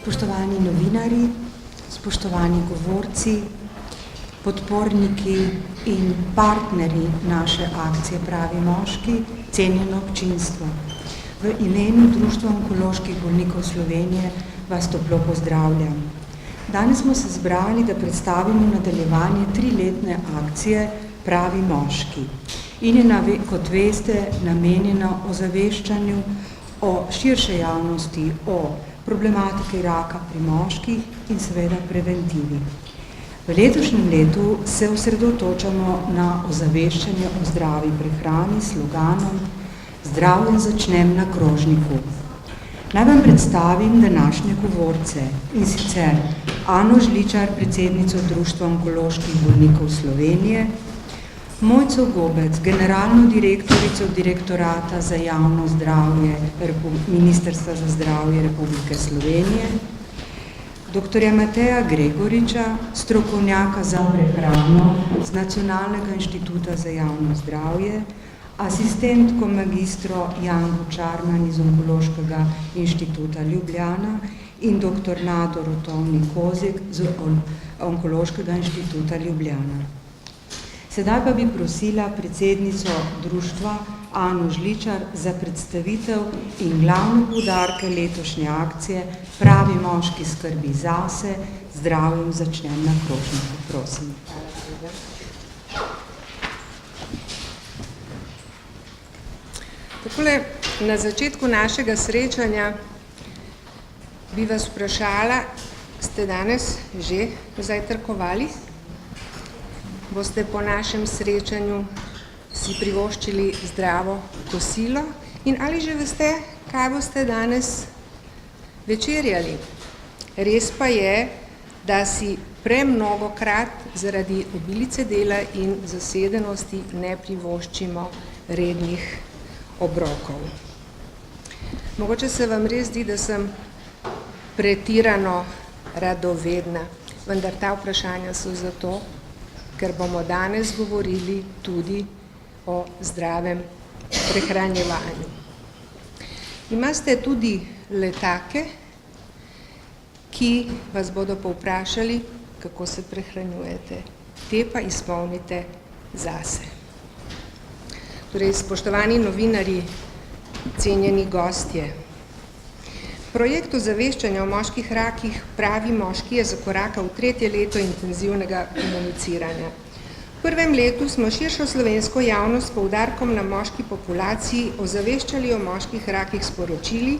Spoštovani novinarji, spoštovani govorci, podporniki in partnerji naše akcije Pravi moški, cenjeno občinstvo. V imenu Društva onkoloških bolnikov Slovenije vas toplo pozdravljam. Danes smo se zbrali, da predstavimo nadaljevanje 3-letne akcije Pravi moški in je, kot veste, namenjena ozaveščanju o širše javnosti, o problematiki raka pri moških in seveda preventivi. V letošnjem letu se osredotočamo na ozaveščanje o zdravi prehrani s sloganom Zdravjem začnem na krožniku. Naj vam predstavim današnje govorce, in sicer Ano Žličar, predsednico Društva onkoloških bolnikov Slovenije, Mojco Gobec, generalno direktorico Direktorata za javno zdravje Ministrstva za zdravje Republike Slovenije, dr. Mateja Gregoriča, strokovnjaka za prehrano z Nacionalnega inštituta za javno zdravje, asistentko magistro Janko Čarman iz Onkološkega inštituta Ljubljana in dr. Nado Rotovnik-Kozek z Onkološkega inštituta Ljubljana. Sedaj pa bi prosila predsednico društva Ano Žličar za predstavitev in glavne poudarke letošnje akcije Pravi moški skrbi zase, zdravjem začnem na krožniku. Prosim. Takole, na začetku našega srečanja bi vas vprašala, ste danes že zajtrkovali? Boste po našem srečanju si privoščili zdravo kosilo in ali že veste, kaj boste danes večerjali? Res pa je, da si premnogokrat zaradi obilice dela in zasedenosti ne privoščimo rednih obrokov. Mogoče se vam res zdi, da sem pretirano radovedna, vendar ta vprašanja so zato, ker bomo danes govorili tudi o zdravem prehranjevanju. Imate tudi letake, ki vas bodo povprašali, kako se prehranjujete. Te pa izpolnite zase. Torej, spoštovani novinarji, cenjeni gostje. Projekt ozaveščanja o moških rakih Pravi moški je zakorakal v 3. leto intenzivnega komuniciranja. V prvem letu smo širšo slovensko javnost s poudarkom na moški populaciji ozaveščali o moških rakih sporočili,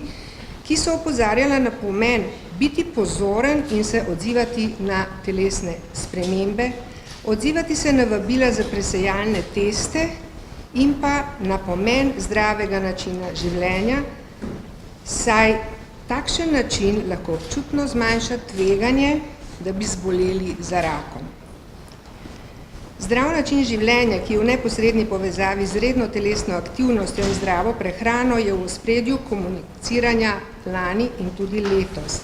ki so opozarjala na pomen biti pozoren in se odzivati na telesne spremembe, odzivati se na vabila za presejalne teste in pa na pomen zdravega načina življenja, saj takšen način lahko občutno zmanjša tveganje, da bi zboleli za rakom. Zdrav način življenja, ki je v neposredni povezavi z redno telesno aktivnostjo in zdravo prehrano, je v ospredju komuniciranja lani in tudi letos.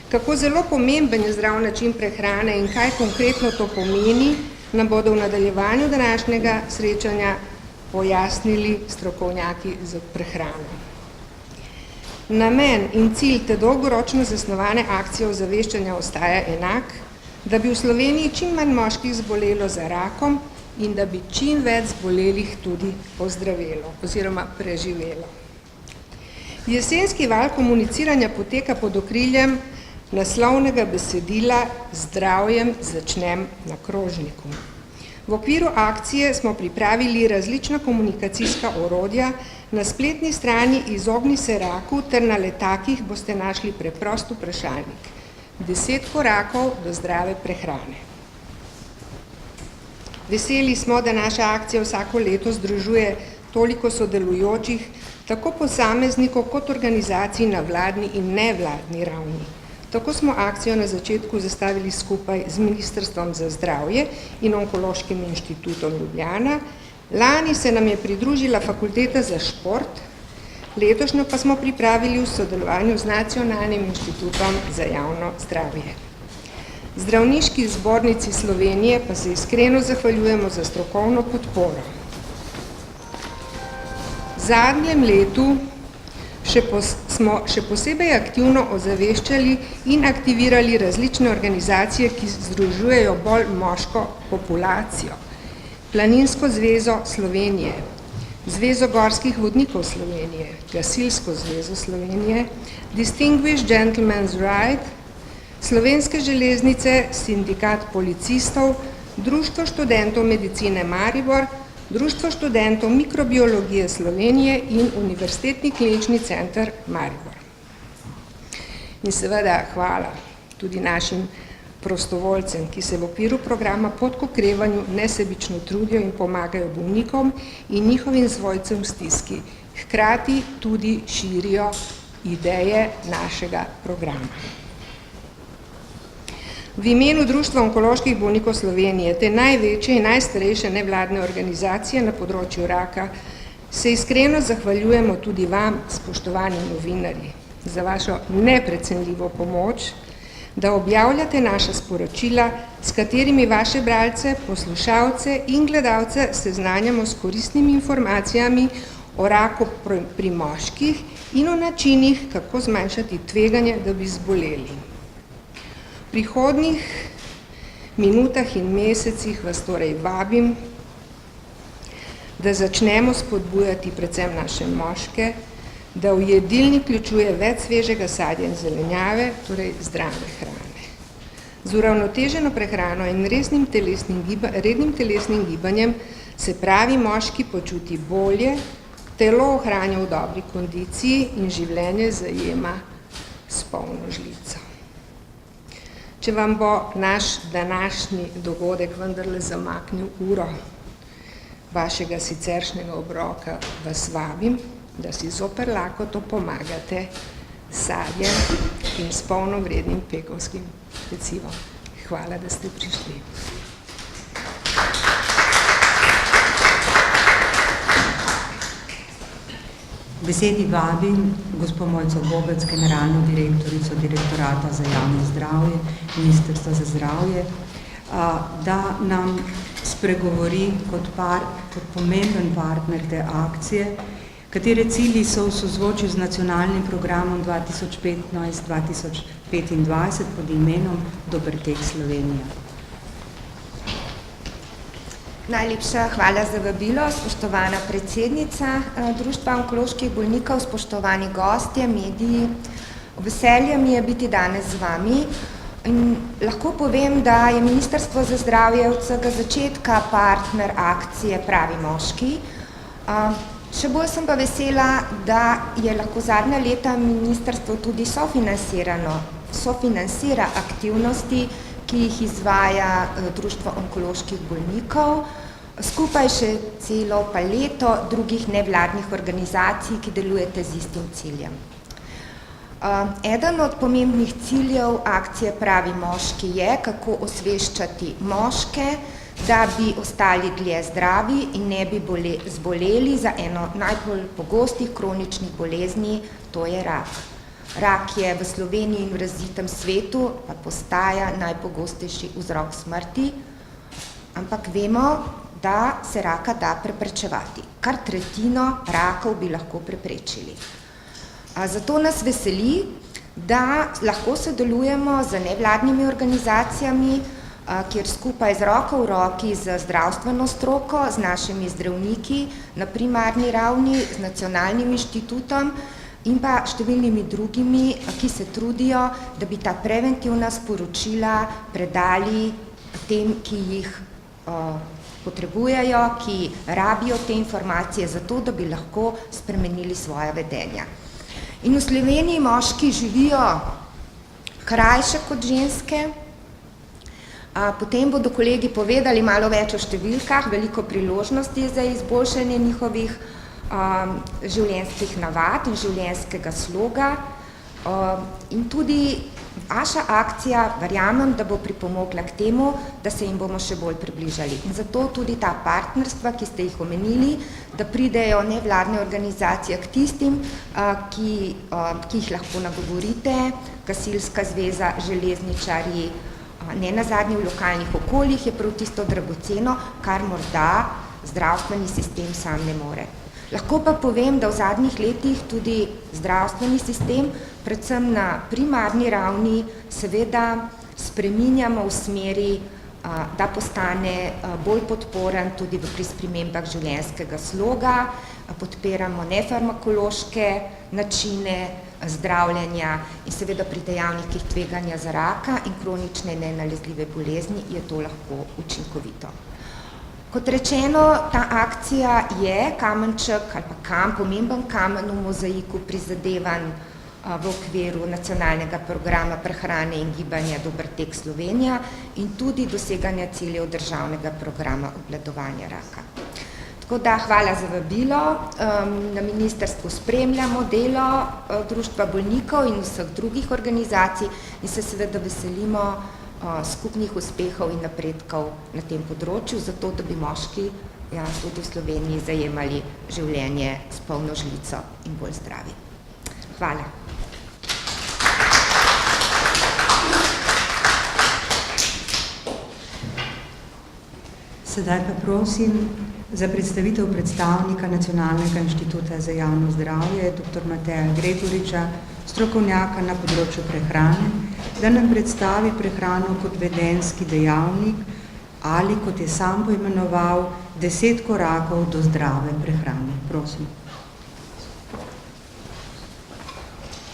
Kako zelo pomemben je zdrav način prehrane in kaj konkretno to pomeni, nam bodo v nadaljevanju današnjega srečanja pojasnili strokovnjaki za prehrano. Namen in cilj te dolgoročno zasnovane akcije ozaveščanja ostaja enak, da bi v Sloveniji čim manj moških zbolelo za rakom in da bi čim več zbolelih tudi ozdravelo oziroma preživelo. Jesenski val komuniciranja poteka pod okriljem naslovnega besedila Zdravjem začnem na krožniku. V okviru akcije smo pripravili različna komunikacijska orodja. Na spletni strani Izogni se raku ter na letakih boste našli preprost vprašalnik. 10 korakov do zdrave prehrane. Veseli smo, da naša akcija vsako leto združuje toliko sodelujočih, tako posameznikov kot organizacij na vladni in nevladni ravni. Tako smo akcijo na začetku zastavili skupaj z Ministrstvom za zdravje in Onkološkim inštitutom Ljubljana. Lani se nam je pridružila Fakulteta za šport, letošnjo pa smo pripravili v sodelovanju z Nacionalnim inštitutom za javno zdravje. Zdravniški zbornici Slovenije pa se iskreno zahvaljujemo za strokovno podporo. V zadnjem letu smo še posebej aktivno ozaveščali in aktivirali različne organizacije, ki združujejo bolj moško populacijo. Planinsko zvezo Slovenije, Zvezo gorskih vodnikov Slovenije, Gasilsko zvezo Slovenije, Distinguished Gentleman's Ride, Slovenske železnice, Sindikat policistov, Društvo študentov medicine Maribor, Društvo študentov mikrobiologije Slovenije in Univerzitetni klinični center Maribor. In seveda hvala tudi našim prostovoljcem, ki se v okviru programa Pot k okrevanju nesebično trudijo in pomagajo bolnikom in njihovim svojcem v stiski. Hkrati tudi širijo ideje našega programa. V imenu Društva onkoloških bolnikov Slovenije, te največje in najstarejše nevladne organizacije na področju raka, se iskreno zahvaljujemo tudi vam, spoštovani novinarji, za vašo neprecenljivo pomoč, da objavljate naša sporočila, s katerimi vaše bralce, poslušalce in gledalce seznanjamo s koristnimi informacijami o raku pri moških in o načinih, kako zmanjšati tveganje, da bi zboleli. V prihodnjih minutah in mesecih vas torej vabim, da začnemo spodbujati predvsem naše moške, da v jedilnik vključuje več svežega sadja in zelenjave, torej zdrave hrane. Z uravnoteženo prehrano in rednim telesnim gibanjem se pravi moški počuti bolje, telo ohranja v dobri kondiciji in življenje zajema s polno žlico. Če vam bo naš današnji dogodek vendarle zamaknil uro vašega siceršnjega obroka, vas vabim, da si zoper lakoto pomagate s sadjem in s polnovrednim pekovskim pecivom. Hvala, da ste prišli. Besedi vabim gospo Mojco Gobec, generalno direktorico Direktorata za javno zdravje, Ministrstva za zdravje, da nam spregovori kot pomemben partner te akcije, katere cilji so v sozvočju z nacionalnim programom 2015-2025 pod imenom Dober tek Slovenija. Najlepša hvala za vabilo, spoštovana predsednica Društva onkoloških bolnikov, spoštovani gostje, mediji. Veselje mi je biti danes z vami in lahko povem, da je Ministrstvo za zdravje od vsega začetka partner akcije Pravi moški. Še bolj sem pa vesela, da je lahko zadnja leta ministrstvo tudi sofinansira aktivnosti, ki jih izvaja Društvo onkoloških bolnikov, skupaj še celo paleto drugih nevladnih organizacij, ki delujete z istim ciljem. Eden od pomembnih ciljev akcije Pravi moški je, kako osveščati moške, da bi ostali dlje zdravi in ne bi zboleli za eno najbolj pogostih kroničnih bolezni, to je rak. Rak je v Sloveniji in v razvitem svetu pa postaja najpogostejši vzrok smrti, ampak vemo, da se raka da preprečevati. Kar tretjino rakov bi lahko preprečili. Zato nas veseli, da lahko sodelujemo z nevladnimi organizacijami, kjer skupaj z roko v roki z zdravstveno stroko, z našimi zdravniki na primarni ravni, z Nacionalnim inštitutom in pa številnimi drugimi, ki se trudijo, da bi ta preventivna sporočila predali tem, ki jih potrebujejo, ki rabijo te informacije za to, da bi lahko spremenili svoja vedenja. In v Sloveniji moški živijo krajše kot ženske. Potem bodo kolegi povedali malo več o številkah, veliko priložnosti za izboljšanje njihovih življenjskih navad in življenjskega sloga. In tudi vaša akcija, verjamem, da bo pripomogla k temu, da se jim bomo še bolj približali. In zato tudi ta partnerstva, ki ste jih omenili, da pridejo nevladne organizacije k tistim, ki jih lahko nagovorite, Gasilska zveza, železničarji, ne nazadnje v lokalnih okoljih je prav tisto dragoceno, kar morda zdravstveni sistem sam ne more. Lahko pa povem, da v zadnjih letih tudi zdravstveni sistem, predvsem na primarni ravni, seveda spreminjamo v smeri, da postane bolj podporen tudi pri spremembah življenjskega sloga, podpiramo nefarmakološke načine zdravljenja in seveda pri dejavnikih tveganja za raka in kronične nenalezljive bolezni je to lahko učinkovito. Kot rečeno, ta akcija je kamenček ali pa pomemben kamen v mozaiku prizadevanj v okviru nacionalnega programa prehrane in gibanja Dober tek Slovenija in tudi doseganja ciljev državnega programa obvladovanja raka. Tako da hvala za vabilo. Na ministrstvu spremljamo delo Društva bolnikov in vseh drugih organizacij in se seveda veselimo skupnih uspehov in napredkov na tem področju, zato da bi moški tudi v Sloveniji zajemali življenje s polno žlico in bolj zdravi. Hvala. Sedaj pa prosim za predstavitev predstavnika Nacionalnega inštituta za javno zdravje, dr. Mateja Gregoriča, strokovnjaka na področju prehrane, da nam predstavi prehrano kot vedenjski dejavnik ali, kot je sam poimenoval, 10 korakov do zdrave prehrane. Prosim.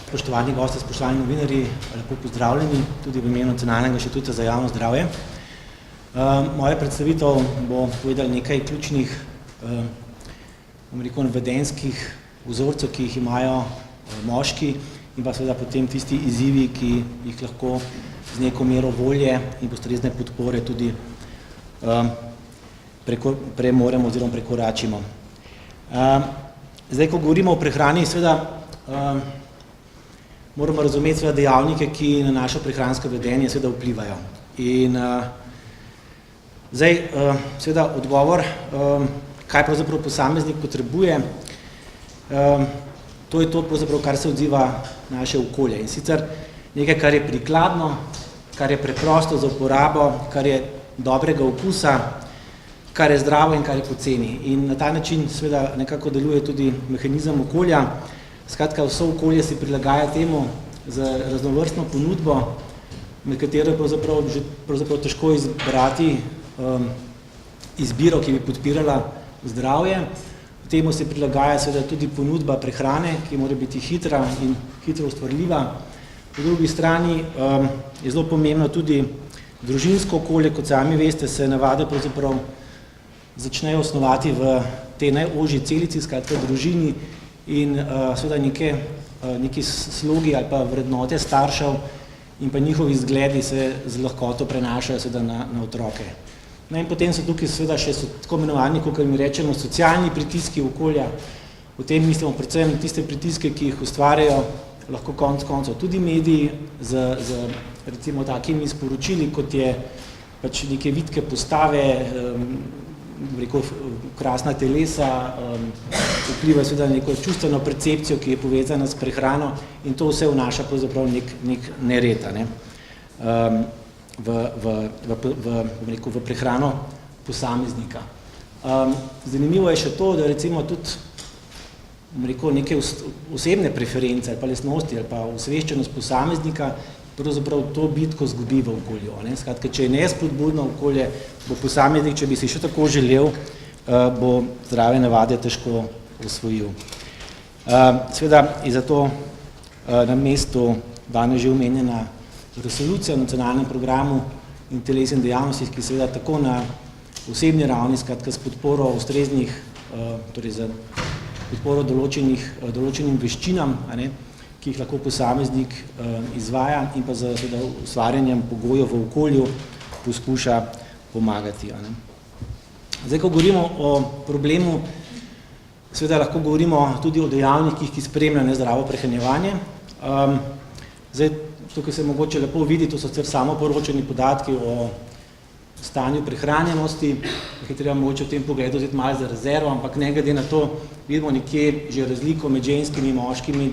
Spoštovani gosti, spoštovani novinarji, lepo pozdravljeni tudi v imenu Nacionalnega inštituta za javno zdravje. Moja predstavitev bo povedala nekaj ključnih vedenjskih vzorcev, ki jih imajo moški in pa seveda potem tisti izzivi, ki jih lahko z neko mero volje in ustrezne podpore tudi premoremo oziroma prekoračimo. Zdaj, ko govorimo o prehrani, seveda moramo razumeti seveda dejavnike, ki na našo prehransko vedenje seveda vplivajo. In zdaj, seveda odgovor, kaj pravzaprav posameznik potrebuje, to je to pravzaprav, kar se odziva naše okolje. In sicer nekaj, kar je prikladno, kar je preprosto za uporabo, kar je dobrega okusa, kar je zdravo in kar je poceni. In na ta način seveda nekako deluje tudi mehanizem okolja. Skratka, vso okolje se prilagaja temu z raznovrstno ponudbo, med katero je pravzaprav težko izbrati izbiro, ki bi podpirala zdravje. Temu se prilagaja seveda tudi ponudba prehrane, ki mora biti hitra in hitro ustvarljiva. Po drugi strani je zelo pomembno tudi družinsko okolje, kot sami veste, se navade pravzaprav začnejo osnovati v tej najožji celici, skratka družini in seveda neki slogi ali pa vrednote staršev in pa njihovi zgledi se z lahkoto prenašajo seveda na otroke. No in potem so tukaj seveda še tako imenovani, kot mi rečemo, socialni pritiski okolja. V tem mislimo predvsem tiste pritiske, ki jih ustvarjajo lahko konec koncev tudi mediji z recimo takimi sporočili, kot je pač neke vitke postave, krasna telesa, vpliva seveda neko čustveno percepcijo, ki je povezana s prehrano in to vse vnaša pravzaprav nek nered, v prehrano posameznika. Zanimivo je še to, da recimo tudi neke osebne preference ali pa lastnosti ali pa osveščenost posameznika pravzaprav to bitko zgubi v okolju. Skratka, če je nespodbudno okolje, bo posameznik, če bi si še tako želel, bo zdrave navade težko osvojil. Seveda je zato na mestu danes že omenjena resolucija o nacionalnem programu in telesnih dejavnostih, ki seveda tako na osebni ravni, skratka s podporo ustreznih, torej za podporo določenim veščinam, ki jih lahko posameznik izvaja in pa z ustvarjanjem pogojev v okolju poskuša pomagati. Zdaj, ko govorimo o problemu, seveda lahko govorimo tudi o dejavnikih, ki spremljajo nezdravo prehranjevanje. Zdaj, tukaj se mogoče lepo vidi, to so samoporočeni podatki o stanju prehranjenosti, ki je treba mogoče v tem pogledu vzeti malo za rezervo, ampak ne glede na to vidimo nekje že razliko med ženskimi in moškimi,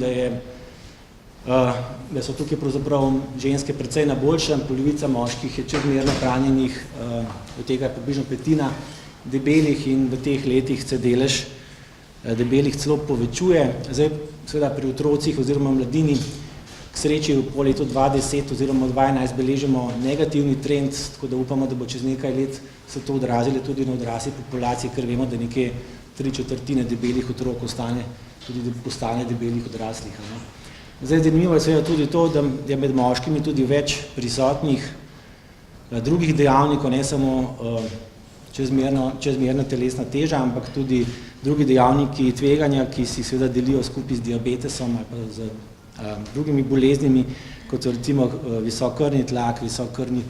da so tukaj pravzaprav ženske precej na boljšem, polovica moških je čezmerno hranjenih, od tega je približno petina debelih in v teh letih se delež debelih celo povečuje. Zdaj, seveda pri otrocih oziroma mladini k sreči po letu 2010 oziroma 2011 beležimo negativni trend, tako da upamo, da bo čez nekaj let se to odrazilo tudi na odrasli populaciji, ker vemo, da nekje 3/4 debelih otrok postane debelih odraslih. Zdaj, zanimivo je seveda tudi to, da je med moškimi tudi več prisotnih drugih dejavnikov, ne samo čezmerna telesna teža, ampak tudi drugi dejavniki tveganja, ki si seveda delijo skupaj z diabetesom ali pa z drugimi boleznimi, kot so recimo visok krvni tlak, visok krvni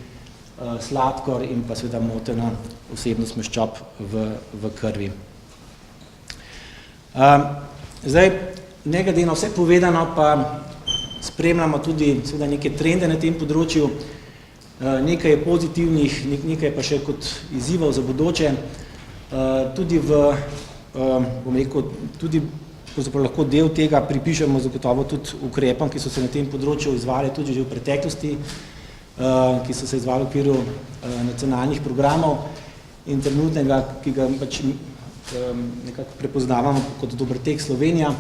sladkor in pa seveda motena vsebnost maščob v krvi. Zdaj, ne glede na vse povedano, pa spremljamo tudi seveda neke trende na tem področju. Nekaj je pozitivnih, nekaj pa še kot izzivov za bodoče. Tudi bom rekel, tudi lahko del tega pripišemo zagotovo tudi ukrepom, ki so se na tem področju izvajali tudi že v preteklosti, ki so se izvajali v okviru nacionalnih programov in trenutnega, ki ga pač nekako prepoznavamo kot Dobroteg Slovenija.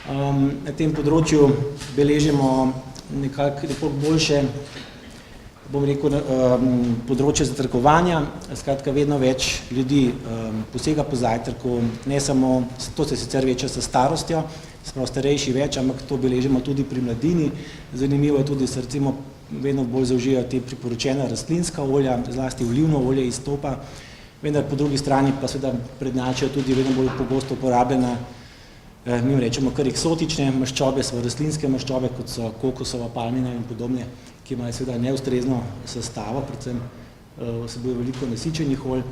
Na tem področju beležimo nekako boljše, bom rekel, področje zajtrkovanja, skratka vedno več ljudi posega po zajtrku, ne samo, to se sicer veča s starostjo, smo starejši več, ampak to beležimo tudi pri mladini. Zanimivo je tudi, da se recimo vedno bolj zaužijajo te priporočena rastlinska olja, zlasti olivno olje iz topa, vendar po drugi strani pa seveda prednjačijo tudi vedno bolj pogosto uporabljena, mi rečemo kar eksotične maščobe, so rastlinske maščobe, kot so kokosova, palmina in podobne, ki imajo seveda neustrezno sestavo, predvsem vsebuje veliko nasičenih olj,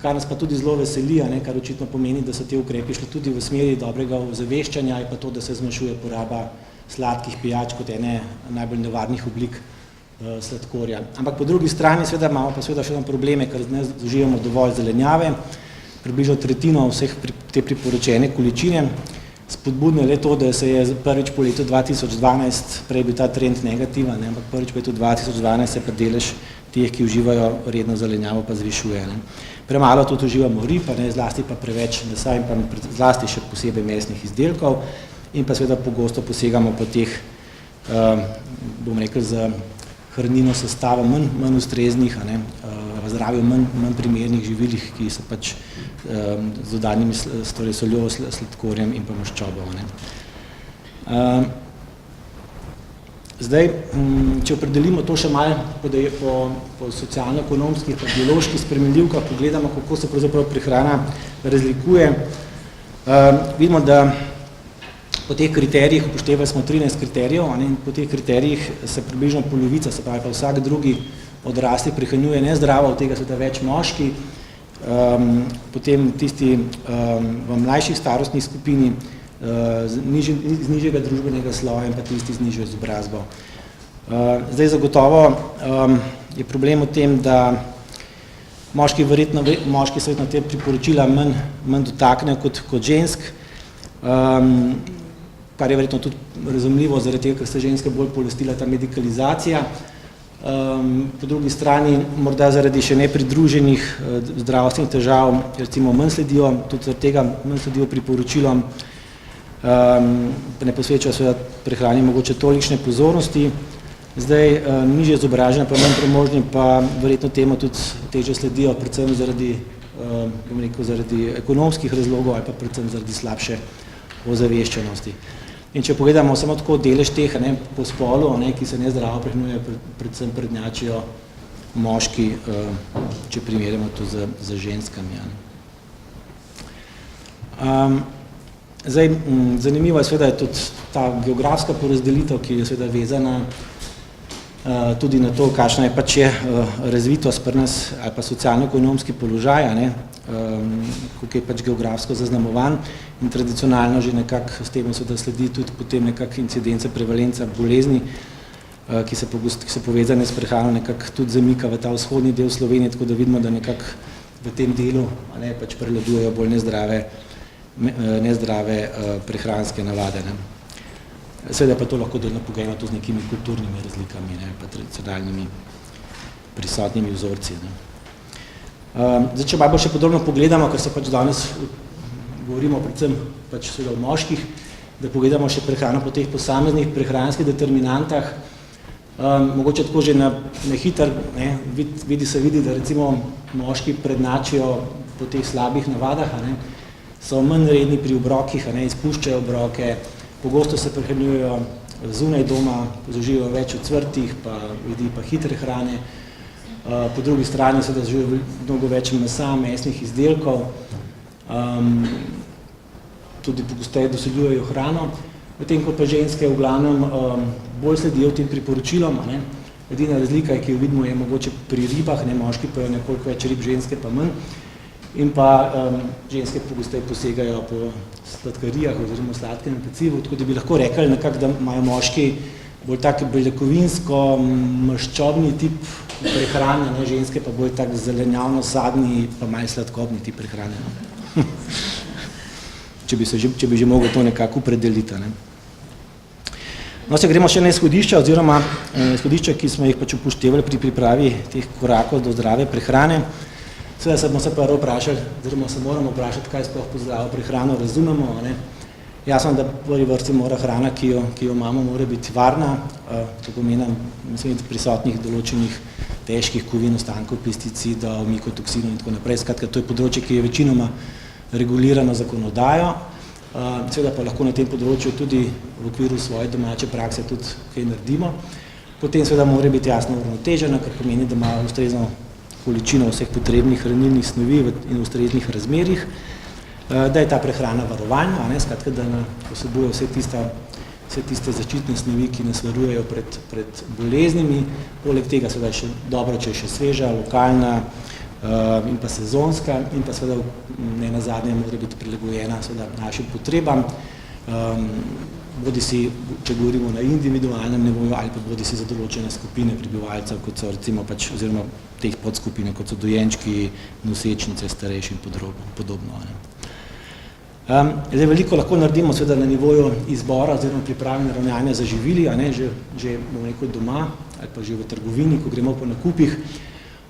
kar nas pa tudi zelo veseli, kar očitno pomeni, da so te ukrepi šli tudi v smeri dobrega ozaveščanja, je pa to, da se zmanjšuje poraba sladkih pijač kot ene najbolj nevarnih oblik sladkorja. Ampak po drugi strani seveda imamo pa seveda še probleme, ker ne zaužijemo dovolj zelenjave, približno tretjino vseh te priporočene količine. Spodbudno je le to, da se je prvič po letu 2012, prej bil ta trend negativen, ampak prvič po letu 2012 se pa delež teh, ki uživajo redno zelenjavo, pa zvišuje. Premalo tudi uživamo rib, zlasti pa preveč mesa in pa zlasti še posebej mesnih izdelkov in pa seveda pogosto posegamo po teh, bom rekel, za hranilno sestavo manj ustreznih, v zdravju manj primernih živilih, ki so pač z dodanimi soljo, sladkorjem in pa maščobo. Zdaj, če opredelimo to še malo po socialno-ekonomskih pa bioloških spremenljivkah, pogledamo, kako se pravzaprav prehrana razlikuje, vidimo, da po teh kriterijih, upoštevali smo 13 kriterijev, in po teh kriterijih se približno polovica, se pravi pa vsak drugi odrasli prehranjuje nezdravo, od tega so več moški, potem tisti v mlajših starostnih skupini z nižjega družbenega sloja in pa tisti z nižjo izobrazbo. Zdaj zagotovo je problem v tem, da moški se verjetno te priporočila manj dotaknejo kot žensk, kar je verjetno tudi razumljivo, zaradi tega, ker se ženske bolj polastila ta medikalizacija. Po drugi strani, morda zaradi še nepridruženih zdravstvenih težav, recimo manj sledijo, tudi zaradi tega manj sledijo priporočilom, ne posvečajo seveda prehrani mogoče tolikšne pozornosti. Zdaj, nižje izobraženi pa manj premožni pa verjetno temu tudi težje sledijo, predvsem zaradi, bom rekel, zaradi ekonomskih razlogov ali pa predvsem zaradi slabše ozaveščenosti. In če pogledamo samo tako delež teh po spolu, ki se nezdravo prehranjujejo, predvsem prednjačijo moški, če primerjamo to z ženskami. Zdaj, zanimivo je seveda tudi ta geografska porazdelitev, ki je seveda vezana tudi na to, kakšna je pač razvitost pri nas ali pa socialno-ekonomski položaj, kako je pač geografsko zaznamovan in tradicionalno že nekako s tem seveda sledi tudi potem nekako incidenca, prevalenca bolezni, ki so povezane s prehrano, nekako tudi zamika v ta vzhodni del Slovenije, tako da vidimo, da nekako v tem delu pač prevladujejo bolj nezdrave prehranske navade. Seveda pa to lahko delno pogajamo tudi z nekimi kulturnimi razlikami, pa tradicionalnimi prisotnimi vzorci. Zdaj, če malo še podrobno pogledamo, ker se pač danes govorimo predvsem pač seveda o moških, da pogledamo še prehrano po teh posameznih prehranskih determinantah. Mogoče tako že na hiter, vidi, da recimo moški prednačijo po teh slabih navadah, so manj redni pri obrokih, izpuščajo obroke, pogosto se prehranjujejo zunaj doma, zauživajo več ocvrtih, pa jedi pa hitre hrane. Po drugi strani se zauživajo mnogo več mesa, mesnih izdelkov, tudi pogosteje doseljujejo hrano, medtem ko pa ženske v glavnem bolj sledijo tem priporočilom. Edina razlika, ki jo vidimo, je mogoče pri ribah, moški pa je nekoliko več rib, ženske pa manj. In pa ženske pogosteje posegajo po sladkarijah oziroma sladkem pecivu, tako da bi lahko rekli nekako, da imajo moški bolj tak beljakovinsko maščobni tip prehrane, ženske pa bolj tak zelenjavno-sadni pa malo sladkobni tip prehrane. Če bi že mogel to nekako opredeliti. No, se gremo še na izhodišča, oziroma izhodišča, ki smo jih pač upoštevali pri pripravi teh korakov do zdrave prehrane. Seveda se bomo se prvo vprašali, oziroma se moramo vprašati, kaj sploh pod zdravo prehrano razumemo. Jasno, da v prvi vrsti mora hrana, ki jo imamo, mora biti varna, to pomeni, mislim, prisotnih določenih težkih kovin, ostankov pesticidov, mikotoksinov in tako naprej. Skratka, to je področje, ki je večinoma regulirano zakonodajo, seveda pa lahko na tem področju tudi v okviru svoje domače prakse tudi kaj naredimo. Potem seveda mora biti jasno uravnotežena, kar pomeni, da ima ustrezno količino vseh potrebnih hranilnih snovi in ustreznih razmerih, da je ta prehrana varovalna, skratka, da vsebuje vse tiste zaščitne snovi, ki nas varujejo pred boleznimi. Poleg tega seveda je še dobro, če je še sveža, lokalna in pa sezonska, in pa seveda nenazadnje mora biti prilagojena seveda našim potrebam, bodisi, če govorimo na individualnem nivoju, ali pa bodisi za določene skupine prebivalcev, kot so recimo pač, oziroma teh podskupine, kot so dojenčki, nosečnice, starejši in podobno. Zdaj, veliko lahko naredimo seveda na nivoju izbora oziroma priprave ravnanja za živili, že bomo rekel doma ali pa že v trgovini, ko gremo po nakupih.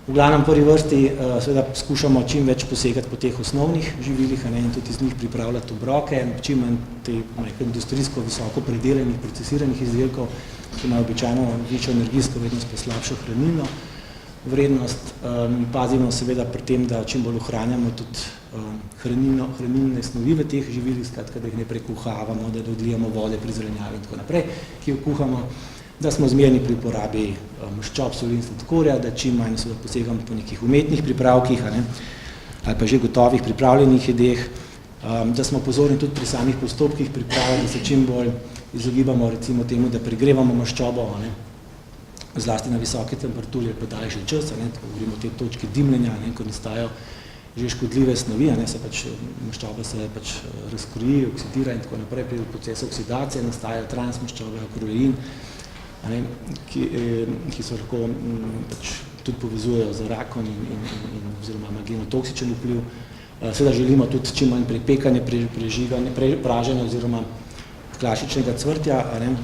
V glavnem prvi vrsti seveda skušamo čim več posegati po teh osnovnih živilih in tudi iz njih pripravljati obroke, čim manj teh industrijsko visoko predelanih, procesiranih izdelkov, ki imajo običajno večjo energijsko vrednost pa slabšo hranilno vrednost. Pazimo seveda pri tem, da čim bolj ohranjamo tudi hranilne snovi v teh živilih, skratka, da jih ne prekuhavamo, da odlijamo vode pri zelenjavi in tako naprej, ki jo kuhamo, da smo zmerni pri uporabi maščob, soli in sladkorja, da čim manj seveda posegamo po nekih umetnih pripravkih ali pa že gotovih pripravljenih jedeh, da smo pozorni tudi pri samih postopkih priprave, da se čim bolj izogibamo recimo temu, da pregrevamo maščobo, zlasti na visoke temperaturi ali pa daljši čas, govorimo o tej točki dimljenja, ko nastajajo že škodljive snovi, maščoba se pač razkroji, oksidira in tako naprej, pri procesu oksidacije nastajajo transmaščobe, akrolein, ki se lahko tudi povezujejo z rakom oziroma ima genotoksičen vpliv. Seveda želimo tudi čim manj prepekanje, prežiganje, praženje oziroma klasičnega cvrtja,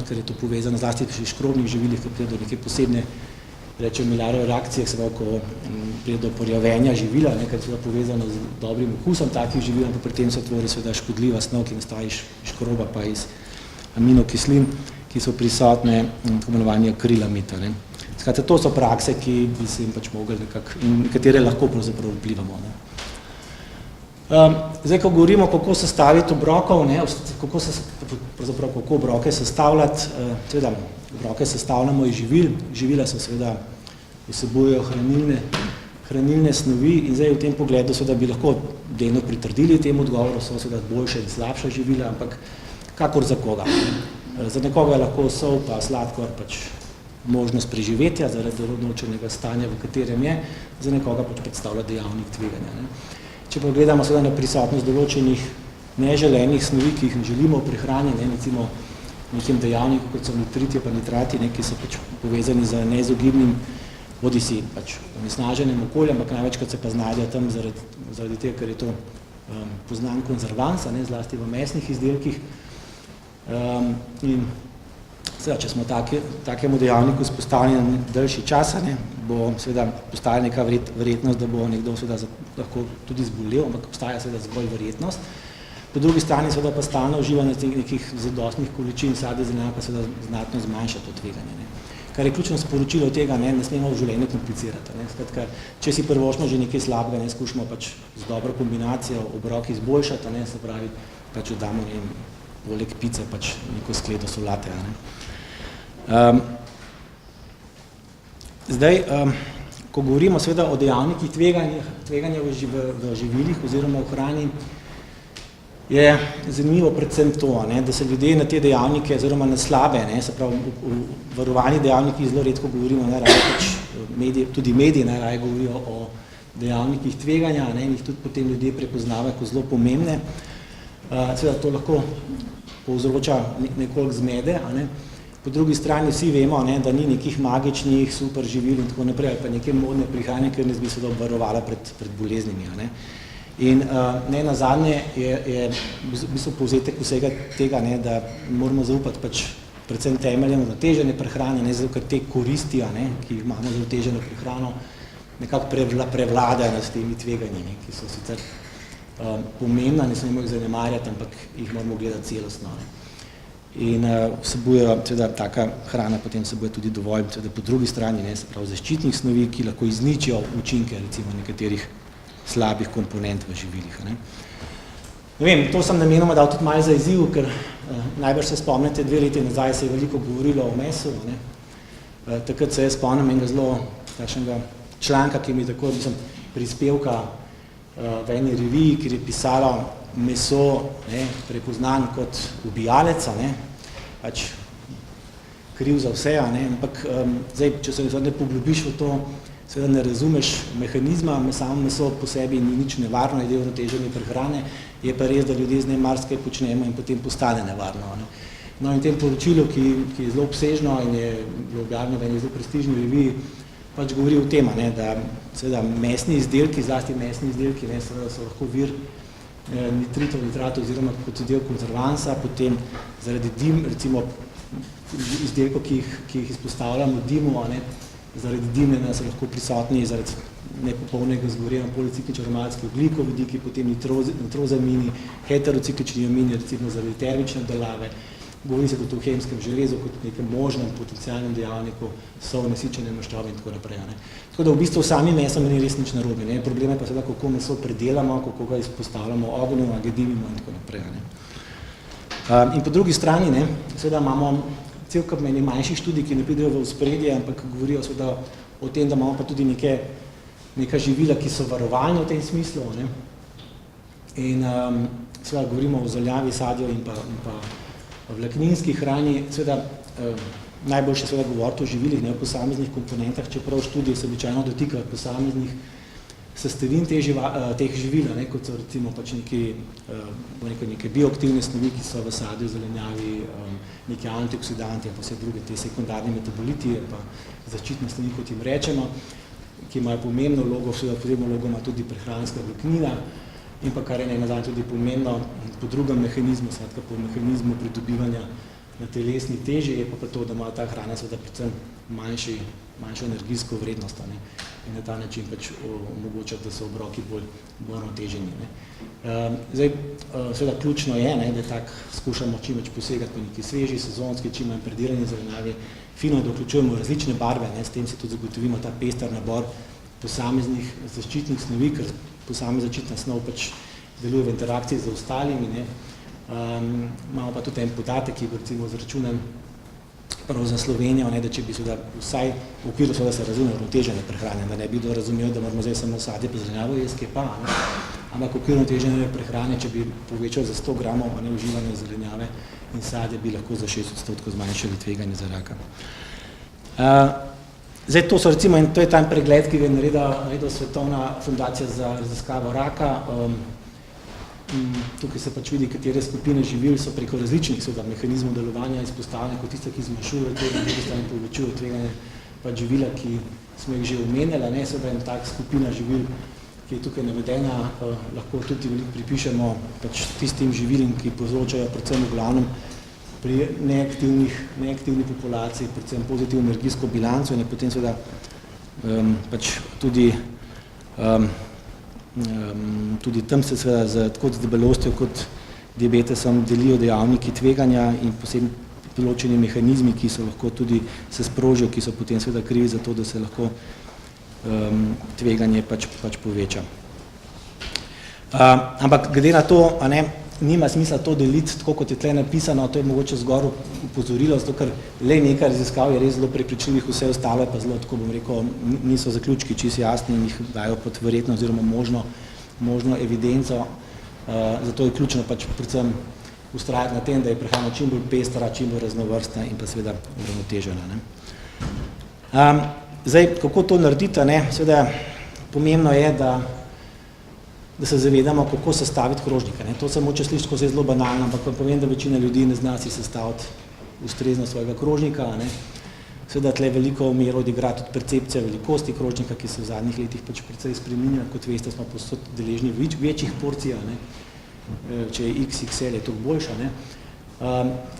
ker je to povezano zlasti pri škrobnih živilih, ker pride do neke posebne, rečemo, Millarove reakcije, seveda, ko pride do porjavenja živila, kar je seveda povezano z dobrim okusom takih živil, pa pri tem se tvori seveda škodljiva snov, ki nastaja iz škroba pa iz aminokislin, ki so prisotne tako imenovani akrilamid. Skratka, to so prakse, ki bi se jim pač mogli nekako, in katere lahko pravzaprav vplivamo. Zdaj, ko govorimo, kako sestaviti obrokov, kako obroke sestavljati, seveda, obroke sestavljamo iz živil, živila so seveda vsebujejo hranilne snovi in zdaj v tem pogledu seveda bi lahko delno pritrdili temu odgovoru, so seveda boljše in slabša živila, ampak kakor za koga. Za nekoga je lahko sol pa sladkor pač možnost preživetja zaradi določenega stanja, v katerem je, za nekoga pač predstavlja dejavnik tveganja. Če pa gledamo seveda na prisotnost določenih neželenih snovi, ki jih ne želimo v prehrani, recimo nekim dejavnikom, kot so nitriti pa nitrati, ki so pač povezani z neizogibnim bodisi pač onesnaženjem okolja, ampak največkrat se pa znajdejo tam zaradi tega, ker je to poznan konzervans, zlasti v mesnih izdelkih. In seveda, če smo takemu dejavniku izpostavljeni na daljši čas, bo seveda postala neka verjetnost, da bo nekdo seveda lahko tudi zbolel, ampak obstaja seveda zgolj verjetnost. po drugi strani seveda pa stalno uživanje nekih zadostnih količin sadja zelenjave pa seveda znatno zmanjša to tveganje. Ne. Kar je ključno sporočilo tega, ne smemo v življenju komplicirati. Ne. Skratka, če si prvošmo že nekaj slabega, ne skušamo pač z dobro kombinacijo obroki izboljšati, ne, se pravi, pač damo poleg pice pač neko skledo solate. Ne. Zdaj, ko govorimo seveda o dejavnikih tveganja v živilih oziroma v hrani, je zanimivo predvsem to, ne, da se ljudje na te dejavnike oziroma na slabe, ne, se pravi, varovalni dejavniki zelo redko govorimo, tudi mediji najraje govorijo o dejavnikih tveganja, ne, in jih tudi potem ljudje prepoznavajo kot zelo pomembne. Seveda to lahko povzroča nekoliko zmede, ne. Po drugi strani vsi vemo, ne, da ni nekih magičnih super živil in tako naprej, ali pa neke modne prihrane, ker nas bi seveda obvarovala pred boleznimi. Ne. In ne nazadnje je v bistvu povzetek vsega tega, ne, da moramo zaupati pač predvsem temeljem uravnotežene prehrane, ne, zato ker te koristi, ne, ki jih imamo za uravnoteženo prehrano, nekako prevladajo nad temi tveganji, ne, ki so sicer pomembna, ne smemo jih zanemarjati, ampak jih moramo gledati celostno. Ne. In vsebuje, seveda, taka hrana potem vsebuje tudi dovolj, seveda, po drugi strani, ne, se pravi, zaščitnih snovi, ki lahko izničijo učinke, recimo, nekaterih slabih komponent v živilih. Ne. Ne vem, to sem namenoma dal tudi malo za izziv, ker najbrž se spomnite, 2 leti nazaj se je veliko govorilo o mesu. Ne. Takrat se spomnim enega zelo takšnega članka, ki mi tako, prispevka v eni reviji, kjer je pisalo meso, ne, prepoznan kot ubijalec, ne, pač kriv za vse, ne, ampak zdaj, če se ne poglobiš v to, seveda ne razumeš mehanizma, samo meso po sebi ni nič nevarno, je del uravnotežene prehrane, je pa res, da ljudje z njim marsikaj počnemo in potem postane nevarno. Ne. No in v tem poročilu, ki je zelo obsežno in je bilo objavljeno v eni zelo prestižni reviji, pač govori o tem, ne, da seveda mesni izdelki, zlasti mesni izdelki, ne, seveda so lahko vir nitritov, nitratov oziroma kot del konzervansa, potem zaradi recimo izdelkov, ki jih izpostavljamo dimu, ne, zaradi dimljenja so lahko prisotni zaradi nepopolnega zgorevanja policiklični aromatski ogljikovodiki, potem nitrozamini, heterociklični amini, recimo zaradi termične obdelave. Govori se tudi o kemijskem železu kot nekem možnem potencialnem dejavniku, sol, nasičene maščobe in tako naprej. Ne. Tako da v bistvu sami meso ni res nič narobe. Ne. Problem je pa seveda, kako meso predelamo, kako ga izpostavljamo ognju, agedivimo in tako naprej. Ne. In po drugi strani, ne, seveda imamo cel kup manjših študij, ki ne pridejo v ospredje, ampak govorijo seveda o tem, da imamo pa tudi neka živila, ki so varovalne v tem smislu. Ne. In seveda govorimo o zeljavi, sadju in pa vlakninski hrani, seveda najboljše seveda govoriti o živilih, ne o posameznih komponentah, čeprav študije se običajno dotikajo posameznih sestavin teh živil, ne, kot so recimo pač neke bioaktivne snovi, ki so v sadju, zelenjavi, neki antioksidanti in pa vse druge te sekundarne metaboliti, pa zaščitne snovi, kot jim rečemo, ki imajo pomembno vlogo, seveda potrebno vlogo ima tudi prehranska vlaknina, in pa kar je nenazadnje tudi pomembno po drugem mehanizmu, skratka po mehanizmu pridobivanja na telesni teži, je pa to, da ima ta hrana seveda predvsem manjšo energijsko vrednost, ne, in na ta način pač omogoča, da so obroki bolj uravnoteženi. Zdaj, seveda ključno je, ne, da tak skušamo čim več posegati po neki sveži, sezonski, čim manj predelani zelenjavi, fino, da vključujemo različne barve, ne, s tem si tudi zagotovimo ta pester nabor posameznih zaščitnih snovi, ker posamezna zaščitna snov pač deluje v interakciji z ostalimi. Ne. Imamo pa tudi en podatek, ki je recimo zračunan prav za Slovenijo, ne, da če bi seveda vsaj v okviru seveda se razume uravnotežene prehrane, da ne bi kdo razumel, da moramo zdaj samo sadje pa zelenjavo jesti, pa, ne. Ampak v okviru uravnotežene prehrane, če bi povečali za 100 gramov uživanja zelenjave in sadje, bi lahko za 6% zmanjšali tveganje za raka. Zdaj, to so recimo, in to je ta pregled, ki ga je naredila Svetovna fundacija za raziskavo raka. Tukaj se pač vidi, katere skupine živil so preko različnih mehanizmov delovanja izpostavljene kot tiste, ki zmanjšujejo tveganje, druge strani povečujejo tveganje pač živila, ki smo jih že omenjali, ne, seveda en tak skupina živil, ki je tukaj navedena, lahko tudi veliko pripišemo pač tistim živilim, ki povzročajo predvsem v glavnem pri neaktivni populaciji, predvsem pozitivno energijsko bilanco in je potem seveda pač tudi tam se seveda tako z debelostjo kot diabetesom delijo dejavniki tveganja in posebno določeni mehanizmi, ki so lahko tudi se sprožijo, ki so potem seveda krivi za to, da se lahko tveganje pač poveča. Ampak glede na to, nima smisla to deliti, tako kot je tle napisano, to je mogoče zgor upozorilo, zato ker le nekaj raziskav je res zelo prepričljivih, vse ostalo je pa zelo, tako bom rekel, niso zaključki čisto jasni in jih dajo pod verjetno oziroma možno evidenco, zato je ključno pač predvsem ustrajati na tem, da je prehrana čim bolj pestra, čim bolj raznovrstna in pa seveda uravnotežena. Zdaj, kako to narediti, seveda pomembno je, da se zavedamo, kako sestaviti krožnika. To se moče slišati, ko se je zelo banalno, ampak vam povem, da večina ljudi ne zna si sestaviti ustrezno svojega krožnika. Seveda tle veliko mero odigra tudi percepcija velikosti krožnika, ki se v zadnjih letih pač precej spreminja. Kot veste, smo posod deležni večjih porcij, če je XXL, je to boljša.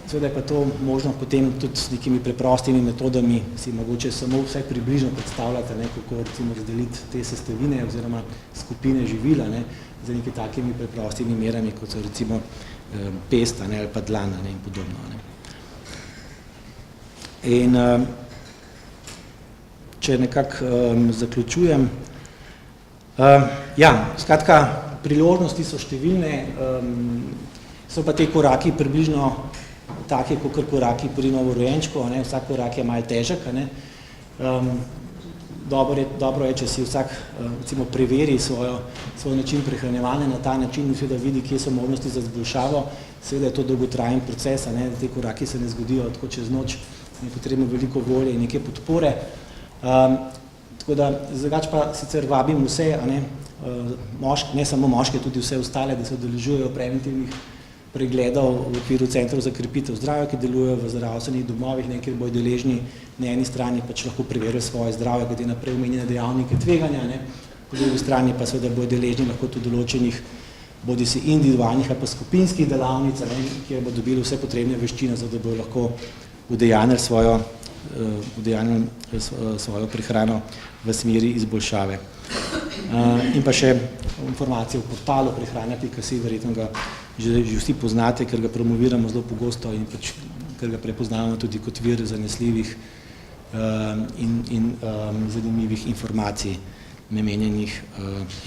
Seveda je pa to možno potem tudi s nekimi preprostimi metodami si mogoče samo vsaj približno predstavljati, kako recimo razdeliti te sestavine oziroma skupine živila z nekaj takimi preprostimi merami, kot so recimo pest ali pa dlan in podobno. In če nekako zaključujem, skratka, priložnosti so številne, so pa te koraki približno take, kot koraki pri novorojenčku, vsak korak je malo težek. Dobro je, če si vsak recimo preveri svoj način prehranjevanja na ta način in seveda vidi, kje so možnosti za izboljšavo. Seveda je to dolgotrajen proces, te koraki se ne zgodijo tako čez noč, je potrebno veliko volje in neke podpore. Tako da zdaj pa sicer vabim vse, ne samo moške, tudi vse ostale, da se udeležujejo preventivnih pregledov v okviru centrov za krepitev zdravja, ki delujejo v zdravstvenih domovih, kjer bodo deležni na eni strani pač lahko preverijo svoje zdravje, glede na prej omenjene dejavnike tveganja, po drugi strani pa seveda bodo deležni lahko tudi določenih bodisi individualnih ali pa skupinskih delavnic, kjer bodo dobili vse potrebne veščine, zato da bodo lahko udejanjili svojo prehrano v smeri izboljšave. In pa še informacije v portalu prehrana.si, verjetno ga že vsi poznate, ker ga promoviramo zelo pogosto in pač, ker ga prepoznavamo tudi kot vir zanesljivih in zanimivih informacij namenjenih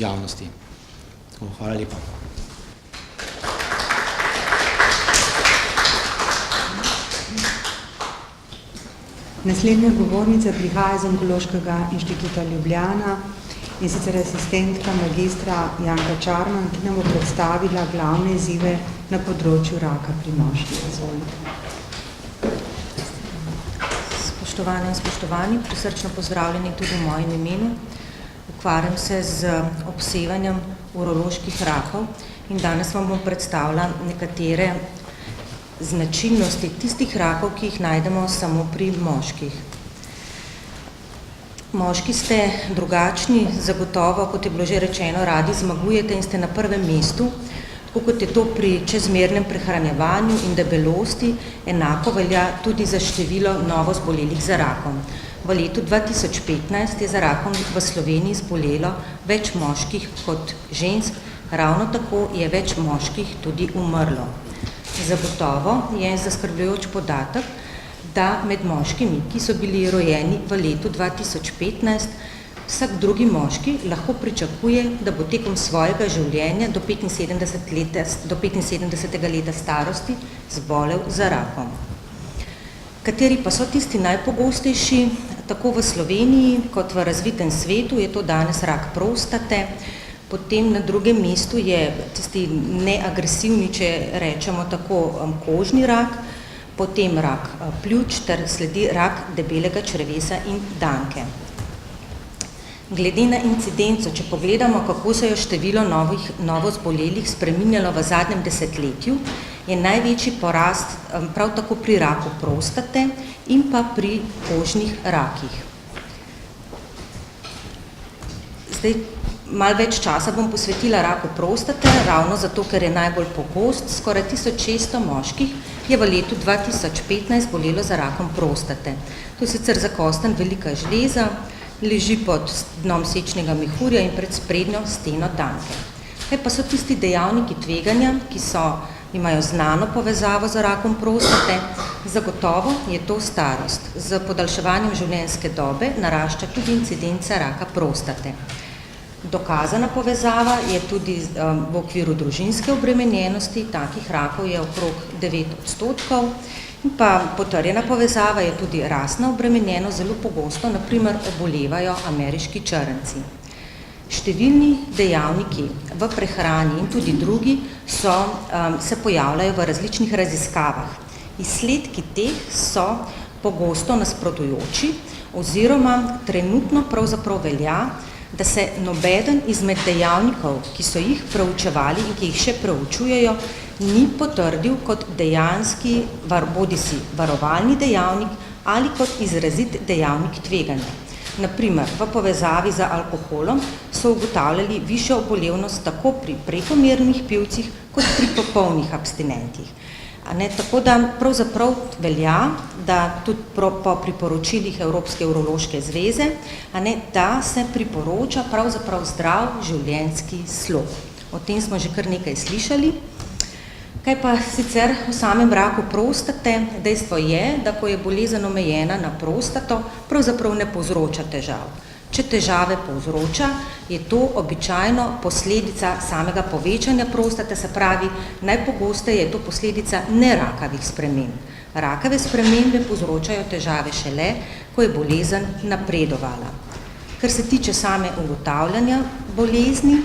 javnosti. Hvala lepa. Naslednja govornica prihaja iz Onkološkega inštituta Ljubljana in sicer asistentka magistra Janka Čarman, ki nam bo predstavila glavne izzive na področju raka pri moških. Izvolite. Spoštovane in spoštovani, prisrčno pozdravljeni tudi v mojem imenu. Ukvarjam se z obsevanjem uroloških rakov in danes vam bom predstavila nekatere značilnosti tistih rakov, ki jih najdemo samo pri moških. Moški ste drugačni, zagotovo, kot je bilo že rečeno, radi zmagujete in ste na prvem mestu, tako kot je to pri čezmernem prehranjevanju in debelosti, enako velja tudi za število novo zbolelih za rakom. V letu 2015 je za rakom v Sloveniji zbolelo več moških kot žensk, ravno tako je več moških tudi umrlo. Zagotovo je zaskrbljujoč podatek, da med moškimi, ki so bili rojeni v letu 2015, vsak drugi moški lahko pričakuje, da bo tekom svojega življenja do 75. leta starosti zbolel za rakom. Kateri pa so tisti najpogostejši, tako v Sloveniji kot v razvitem svetu, je to danes rak prostate, potem na drugem mestu je tisti neagresivni, če rečemo tako, kožni rak, potem rak pljuč ter sledi rak debelega črevesa in danke. Glede na incidenco, če pogledamo, kako se je število novo zbolelih spreminjalo v zadnjem desetletju, je največji porast prav tako pri raku prostate in pa pri kožnih rakih. Zdaj, malo več časa bom posvetila raku prostate, ravno zato, ker je najbolj pogost. Skoraj 1600 moških je v letu 2015 bolelo za rakom prostate. To je sicer zakosten velika žleza, leži pod dnom sečnega mehurja in pred sprednjo steno danke. Kaj pa so tisti dejavniki tveganja, ki so imajo znano povezavo z rakom prostate, zagotovo je to starost. Z podaljševanjem življenjske dobe narašča tudi incidenca raka prostate. Dokazana povezava je tudi v okviru družinske obremenjenosti, takih rakov je okrog 9%, in pa potrjena povezava je tudi rasna obremenjenost, zelo pogosto, naprimer, obolevajo ameriški črnci. Številni dejavniki v prehrani in tudi drugi se pojavljajo v različnih raziskavah. Izsledki teh so pogosto nasprotujoči oziroma trenutno pravzaprav velja, da se nobeden izmed dejavnikov, ki so jih preučevali in ki jih še preučujejo, ni potrdil kot dejanski bodisi varovalni dejavnik ali kot izrazit dejavnik tveganja. Naprimer, v povezavi z alkoholom so ugotavljali višjo obolevnost tako pri prekomernih pivcih kot pri popolnih abstinentih. Tako da pravzaprav velja, da tudi po priporočilih Evropske urološke zveze, da se priporoča pravzaprav zdrav življenjski slog. O tem smo že kar nekaj slišali. Kaj pa sicer v samem raku prostate? Dejstvo je, da ko je bolezen omejena na prostato, pravzaprav ne povzroča težav. Če težave povzroča, je to običajno posledica samega povečanja prostate, se pravi, najpogosteje je to posledica nerakavih sprememb. Rakave spremembe povzročajo težave šele, ko je bolezen napredovala. Kar se tiče same ugotavljanja bolezni,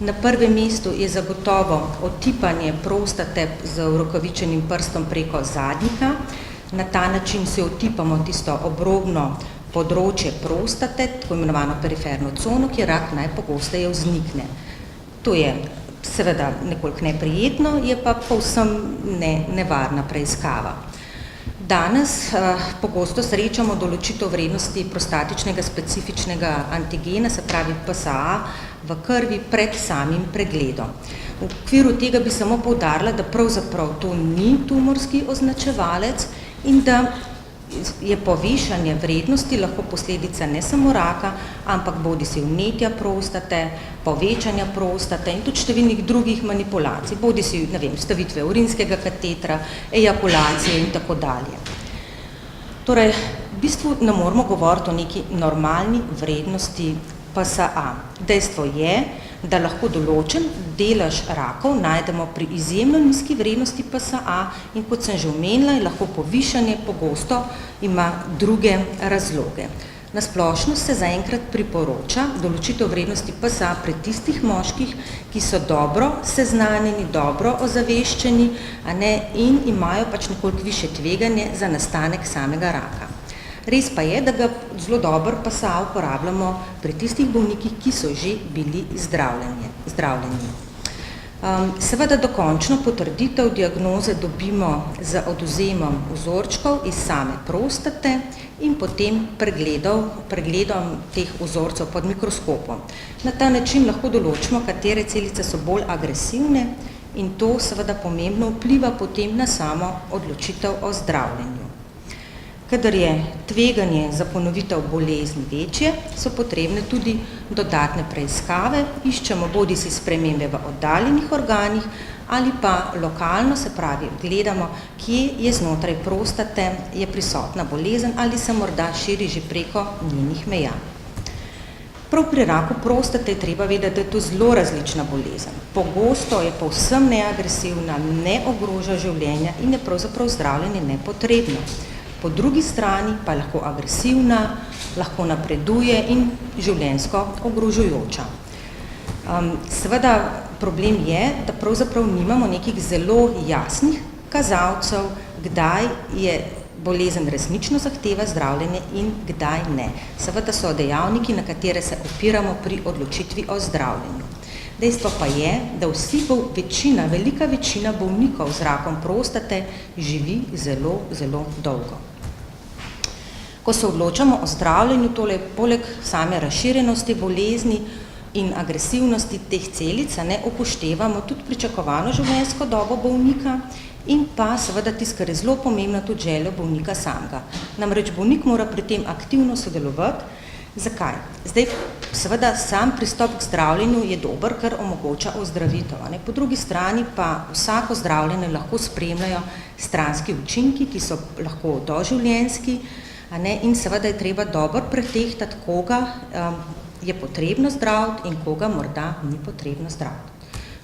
na prvem mestu je zagotovo otipanje prostate z urokavičenim prstom preko zadnjika. Na ta način se otipamo tisto obrobno področje prostate, tako imenovano periferno cono, kjer rak najpogosteje vznikne. To je seveda nekoliko neprijetno, je pa povsem nevarna preiskava. Danes pogosto srečamo določitev vrednosti prostatičnega specifičnega antigena, se pravi PSA, v krvi pred samim pregledom. V okviru tega bi samo poudarila, da pravzaprav to ni tumorski označevalec in da je povišanje vrednosti lahko posledica ne samo raka, ampak bodisi vnetja prostate, povečanja prostate in tudi številnih drugih manipulacij, bodisi, vstavitve urinskega katetra, ejakulacije in tako dalje. Torej, v bistvu ne moramo govoriti o neki normalni vrednosti PSA. Dejstvo je, da lahko določen delež rakov najdemo pri izjemno nizki vrednosti PSA in kot sem že omenila, je lahko povišanje pogosto ima druge razloge. Na splošno se zaenkrat priporoča določitev vrednosti PSA pri tistih moških, ki so dobro seznanjeni, dobro ozaveščeni, in imajo nekoliko višje tveganje za nastanek samega raka. Res pa je, da ga zelo dobro PSA uporabljamo pri tistih bolnikih, ki so že bili zdravljeni. Seveda dokončno potrditev diagnoze dobimo z odvzemom vzorčkov iz same prostate in potem pregledom teh vzorcev pod mikroskopom. Na ta način lahko določimo, katere celice so bolj agresivne in to seveda pomembno vpliva potem na samo odločitev o zdravljenju. Kadar je tveganje za ponovitev bolezni večje, so potrebne tudi dodatne preiskave, iščemo bodisi spremembe v oddaljenih organih ali pa lokalno, se pravi, gledamo, kje je znotraj prostate je prisotna bolezen ali se morda širi že preko njenih meja. Prav pri raku prostate je treba vedeti, da je to zelo različna bolezen. Pogosto je povsem neagresivna, ne ogroža življenja in je pravzaprav zdravljenje nepotrebno. Po drugi strani pa je lahko agresivna, lahko napreduje in življenjsko ogrožujoča. Seveda problem je, da pravzaprav nimamo nekih zelo jasnih kazalcev, kdaj je bolezen resnično zahteva zdravljenje in kdaj ne. Seveda so dejavniki, na katere se opiramo pri odločitvi o zdravljenju. Dejstvo pa je, da velika večina bolnikov z rakom prostate živi zelo, zelo dolgo. Ko se odločamo o zdravljenju, poleg same razširjenosti bolezni in agresivnosti teh celic, upoštevamo tudi pričakovano življenjsko dobo bolnika in pa seveda tisto, kar je zelo pomembno, tudi željo bolnika samega. Namreč bolnik mora pri tem aktivno sodelovati, Zakaj? Zdaj, seveda, sam pristop k zdravljenju je dober, ker omogoča ozdravitev. Po drugi strani pa vsako zdravljenje lahko spremljajo stranski učinki, ki so lahko doživljenjski, in seveda je treba dobro pretehtati, koga je potrebno zdraviti in koga morda ni potrebno zdraviti.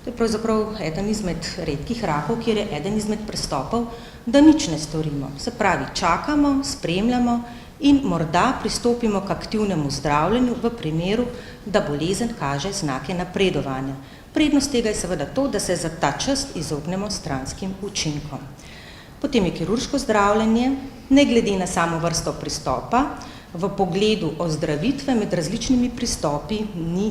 To je pravzaprav eden izmed redkih rakov, kjer je eden izmed pristopov, da nič ne storimo. Se pravi, čakamo, spremljamo in morda pristopimo k aktivnemu zdravljenju v primeru, da bolezen kaže znake napredovanja. Prednost tega je seveda to, da se za ta čas izognemo stranskim učinkom. Potem je kirurško zdravljenje, ne glede na samo vrsto pristopa, v pogledu ozdravitve med različnimi pristopi ni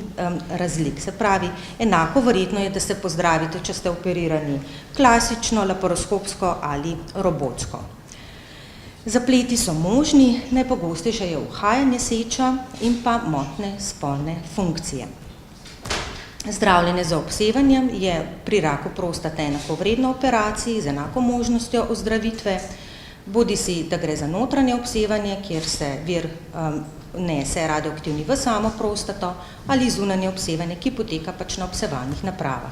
razlik. Se pravi, enako verjetno je, da se pozdravite, če ste operirani klasično, laparoskopsko ali robotsko. Zapleti so možni, najpogostejše je uhajanje seča in pa motnje spolne funkcije. Zdravljenje z obsevanjem je pri raku prostate enakovredno operaciji z enako možnostjo ozdravitve, bodisi da gre za notranje obsevanje, kjer se vir nese radioaktivni v samo prostato, ali zunanje obsevanje, ki poteka pač na obsevalnih napravah.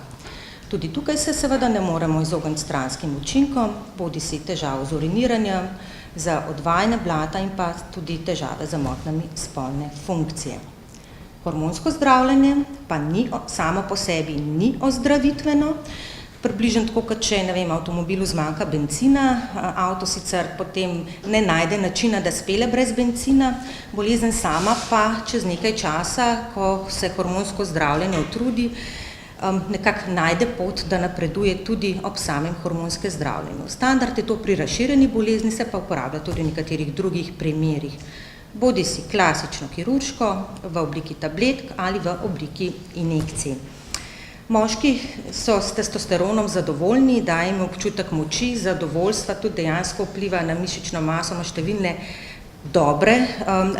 Tudi tukaj se seveda ne moremo izogniti stranskim učinkom, bodisi težav z uriniranjem, za odvajanje blata in pa tudi težave z motnjami spolne funkcije. Hormonsko zdravljenje pa samo po sebi ni ozdravitveno, približno tako, kot če, avtomobilu zmanjka bencina, avto sicer potem ne najde načina, da spelje brez bencina, bolezen sama pa čez nekaj časa, ko se hormonsko zdravljenje utrudi, nekako najde pot, da napreduje tudi ob samem hormonskem zdravljenju. Standard je to pri razširjeni bolezni, se pa uporablja tudi v nekaterih drugih primerih. Bodisi klasično kirurško, v obliki tabletk ali v obliki injekcij. Moški so s testosteronom zadovoljni, daje jim občutek moči, zadovoljstva, tudi dejansko vpliva na mišično maso, na številne dobre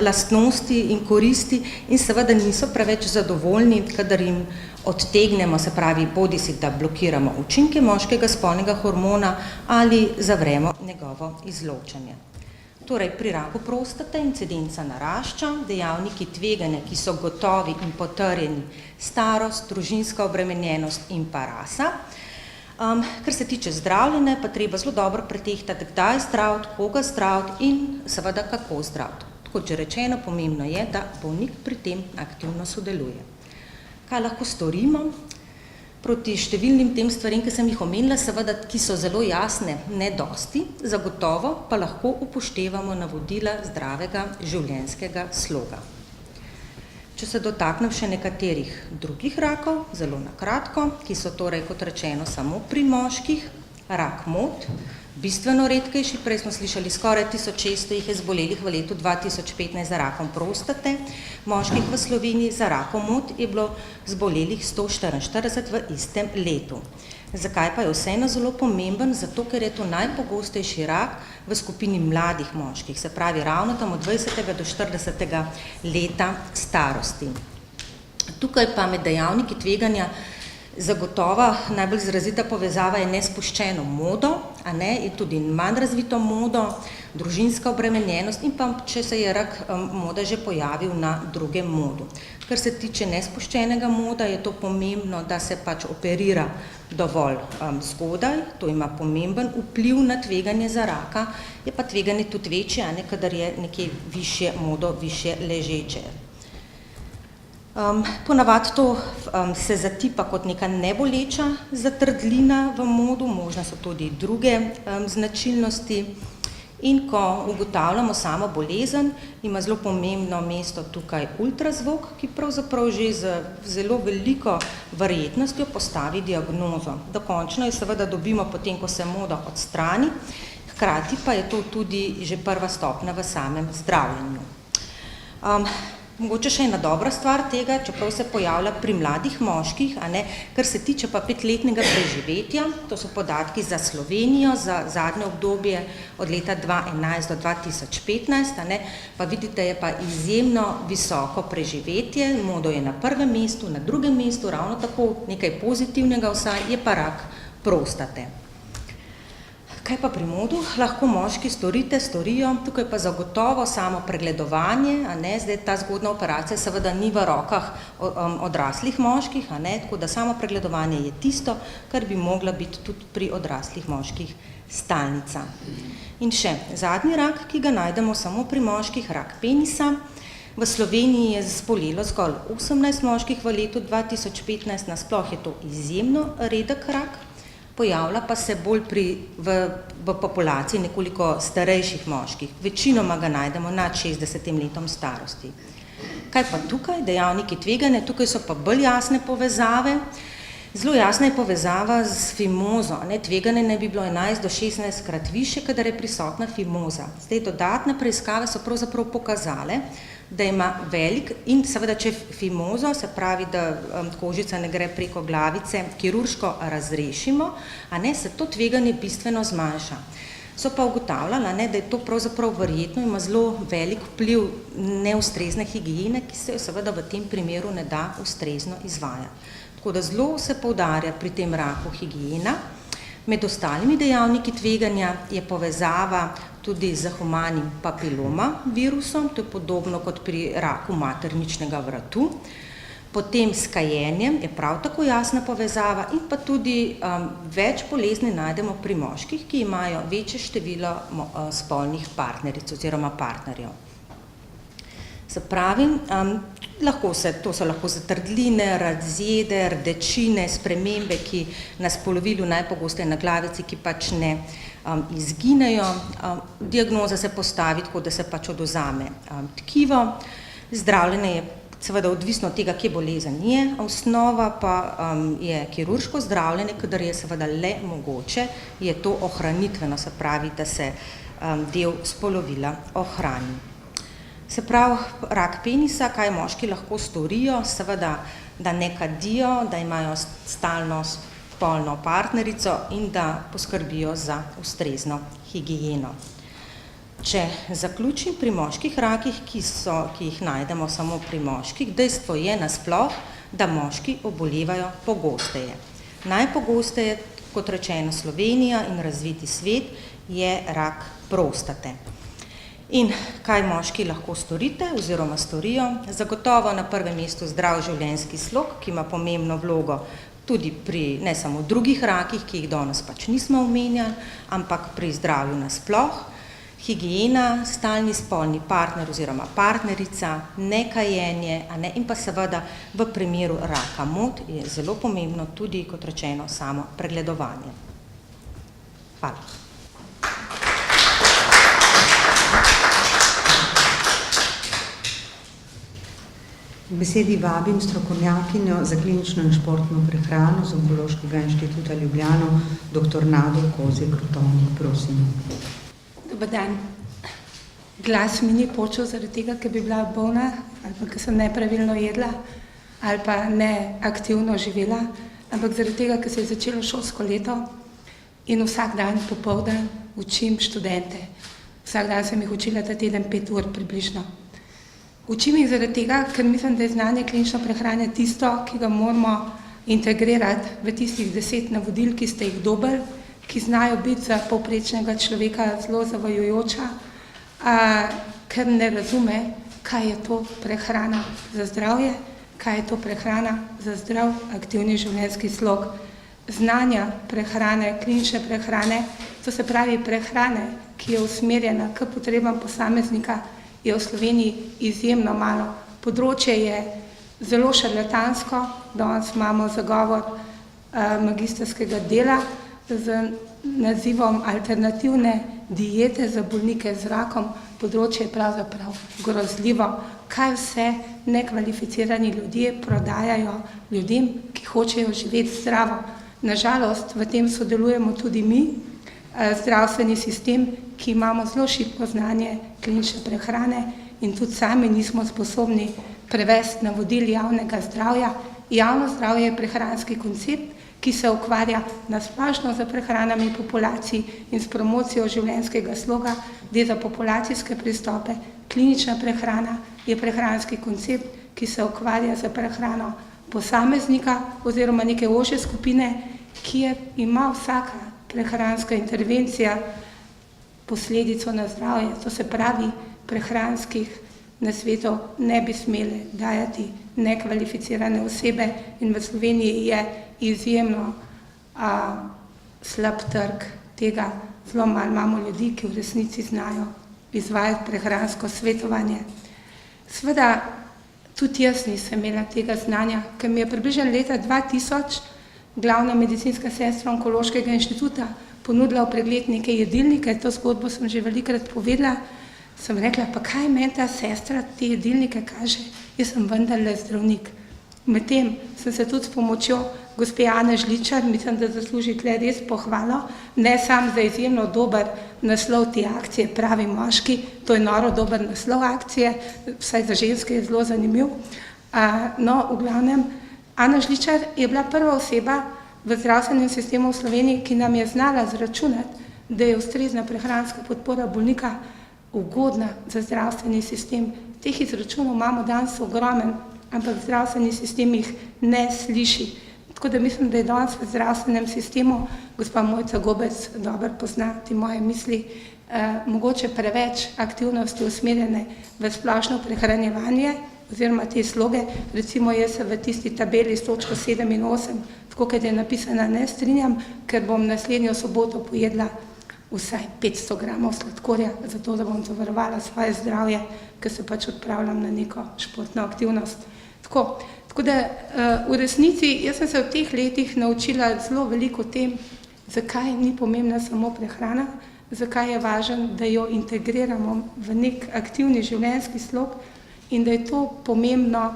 lastnosti in koristi in seveda niso preveč zadovoljni, kadar jim odtegnemo, se pravi, bodisi da blokiramo učinke moškega spolnega hormona ali zavremo njegovo izločanje. Torej, pri raku prostate incidenca narašča, dejavniki tveganja, ki so gotovi in potrjeni, starost, družinska obremenjenost in pa rasa. Kar se tiče zdravljenja, pa treba zelo dobro pretehtati, kdaj zdraviti, koga zdraviti in seveda kako zdraviti. Kot že rečeno, pomembno je, da bolnik pri tem aktivno sodeluje. Kaj lahko storimo? Proti številnim tem stvarem, ki sem jih omenila, seveda, ki so zelo jasne, ne dosti, zagotovo pa lahko upoštevamo navodila zdravega življenjskega sloga. Če se dotaknem še nekaterih drugih rakov, zelo na kratko, ki so torej, kot rečeno, samo pri moških, rak mot, bistveno redkejši, prej smo slišali, skoraj 1600 jih je zbolelih v letu 2015 za rakom prostate, moških v Sloveniji za rakom mot je bilo zbolelih 144 v istem letu. Zakaj pa je vseeno zelo pomemben? Zato, ker je to najpogostejši rak v skupini mladih moških, se pravi ravno tam od 20. do 40. leta starosti. Tukaj pa med dejavniki tveganja zagotovo najbolj izrazita povezava je nespuščeno modo, in tudi manj razvito modo, družinska obremenjenost in pa če se je rak moda že pojavil na drugem modu. Kar se tiče nespuščenega moda, je to pomembno, da se pač operira dovolj zgodaj, to ima pomemben vpliv na tveganje za raka, je pa tveganje tudi večje, kadar je nekje višje modo, višje ležeče. Ponavadi to se zatipa kot neka neboleča zatrdlina v modu, možne so tudi druge značilnosti in ko ugotavljamo samo bolezen, ima zelo pomembno mesto tukaj ultrazvok, ki pravzaprav že z zelo veliko verjetnostjo postavi diagnozo. Dokončno jo seveda dobimo potem, ko se moda odstrani, hkrati pa je to tudi že prva stopnja v samem zdravljenju. Mogoče še ena dobra stvar tega, čeprav se pojavlja pri mladih moških, kar se tiče pa 5-letnega preživetja, to so podatki za Slovenijo, za zadnje obdobje od leta 2011 do 2015, pa vidite, je pa izjemno visoko preživetje, modo je na prvem mestu, na drugem mestu, ravno tako nekaj pozitivnega vsaj, je pa rak prostate. Kaj pa pri modu lahko moški storijo? Tukaj pa zagotovo samo pregledovanje, zdaj ta zgodna operacija seveda ni v rokah odraslih moških, tako da samo pregledovanje je tisto, kar bi mogla biti tudi pri odraslih moških stalnica. In še zadnji rak, ki ga najdemo samo pri moških, rak penisa. V Sloveniji je zbolelo zgolj 18 moških v letu 2015, nasploh je to izjemno redek rak. Pojavlja pa se bolj v populaciji nekoliko starejših moških. Večinoma ga najdemo nad 60 letom starosti. Kaj pa tukaj? Dejavniki tveganja, tukaj so pa bolj jasne povezave. Zelo jasna je povezava z fimozo. Tveganje naj bi bilo 11 do 16 krat više, kadar je prisotna fimoza. Zdaj, dodatne preiskave so pravzaprav pokazale, da ima velik in seveda, če fimozo, se pravi, da kožica ne gre preko glavice, kirurško razrešimo, se to tveganje bistveno zmanjša. So pa ugotavljali, da je to pravzaprav verjetno, ima zelo velik vpliv neustrezne higiene, ki se jo seveda v tem primeru ne da ustrezno izvajati. Tako da zelo se poudarja pri tem raku higiena. Med ostalimi dejavniki tveganja je povezava tudi z humanim papiloma virusom, to je podobno kot pri raku materničnega vratu. Potem s kajenjem je prav tako jasna povezava in pa tudi več bolezni najdemo pri moških, ki imajo večje število spolnih partneric oziroma partnerjev. Se pravi, to so lahko zatrdline, razjede, rdečine, spremembe, ki na spolovilu najpogosteje na glavici, ki pač ne izginejo. Diagnoza se postavi tako, da se pač odvzame tkivo. Zdravljenje je seveda odvisno od tega, kje bolezen je, osnova pa je kirurško zdravljenje, kadar je seveda le mogoče, je to ohranitveno, se pravi, da se del spolovila ohrani. Se pravi, rak penisa, kaj moški lahko storijo, seveda, da ne kadijo, da imajo stalno spolno partnerico in da poskrbijo za ustrezno higieno. Če zaključim pri moških rakih, ki jih najdemo samo pri moških, dejstvo je nasploh, da moški obolevajo pogosteje. Najpogosteje, kot rečeno, Slovenija in razviti svet, je rak prostate. In kaj moški lahko storite oziroma storijo? Zagotovo na prvem mestu zdrav življenjski slog, ki ima pomembno vlogo tudi pri ne samo drugih rakih, ki jih danes pač nismo omenjali, ampak pri zdravju nasploh. Higiena, stalni spolni partner oziroma partnerica, nekajenje in pa seveda v primeru raka mod je zelo pomembno tudi, kot rečeno, samo pregledovanje. Hvala. V besedi vabim strokovnjakinjo za klinično in športno prehrano z Onkološkega inštituta Ljubljana, dr. Nado Kozjek-Rotovnik, prosim. Dober dan. Glas mi ni počel zaradi tega, ker bi bila bolna, ali pa ker sem nepravilno jedla, ali pa neaktivno živela, ampak zaradi tega, ker se je začelo šolsko leto in vsak dan popoldan učim študente. Vsak dan sem jih učila ta teden 5 ur približno. Učim jih zaradi tega, ker mislim, da je znanje klinične prehrane tisto, ki ga moramo integrirati v tistih 10 navodil, ki ste jih dobili, ki znajo biti za povprečnega človeka zelo zavajajoča, ker ne razume, kaj je to prehrana za zdravje, kaj je to prehrana za zdrav, aktivni življenjski slog. Znanja prehrane, klinične prehrane, to se pravi prehrane, ki je usmerjena k potrebam posameznika, je v Sloveniji izjemno malo. Področje je zelo šarlatansko, danes imamo zagovor magistrskega dela z nazivom Alternativne diete za bolnike z rakom. Področje je pravzaprav grozljivo, kaj vse nekvalificirani ljudje prodajajo ljudem, ki hočejo živeti zdravo. Nažalost, v tem sodelujemo tudi mi, zdravstveni sistem, ki imamo zelo šibko znanje klinične prehrane in tudi sami nismo sposobni prevesti navodil javnega zdravja. Javno zdravje je prehranski koncept, ki se ukvarja nasplošno z prehranami populacij in s promocijo življenjskega sloga, gre za populacijske pristope. Klinična prehrana je prehranski koncept, ki se ukvarja z prehrano posameznika oziroma neke ožje skupine, kjer ima vsaka prehranska intervencija posledico na zdravje. To se pravi, prehranskih nasvetov ne bi smele dajati nekvalificirane osebe in v Sloveniji je izjemno slab trg tega. Zelo malo imamo ljudi, ki v resnici znajo izvajati prehransko svetovanje. Seveda, tudi jaz nisem imela tega znanja, ker mi je približno leta 2000 glavna medicinska sestra Onkološkega inštituta ponudila v pregled neke jedilnike, to zgodbo sem že velikokrat povedala, sem rekla, pa kaj meni ta sestra te jedilnike kaže, jaz sem vendarle zdravnik. Medtem sem se tudi s pomočjo gospe Ane Žličar, mislim, da zasluži tle res pohvalo, ne samo za izjemno dober naslov te akcije Pravi moški, to je noro dober naslov akcije, vsaj za ženske je zelo zanimiv. No, v glavnem, Ana Žličar je bila prva oseba v zdravstvenem sistemu v Sloveniji, ki nam je znala zračunati, da je ustrezna prehranska podpora bolnika ugodna za zdravstveni sistem. Teh izračunov imamo danes ogromen, ampak zdravstveni sistem jih ne sliši. Tako da mislim, da je danes v zdravstvenem sistemu, gospa Mojca Gobec dobro pozna te moje misli, mogoče preveč aktivnosti usmerjene v splošno prehranjevanje oziroma te sloge. Recimo jaz se v tisti tabeli s točko 7 in 8, tako kot je napisana, ne strinjam, ker bom naslednjo soboto pojedla vsaj 500 gramov sladkorja, zato da bom zavarovala svoje zdravje, ker se pač odpravljam na neko športno aktivnost. Tako da v resnici jaz sem se v teh letih naučila zelo veliko o tem, zakaj ni pomembna samo prehrana, zakaj je važno, da jo integriramo v nek aktivni življenjski slog in da je to pomembno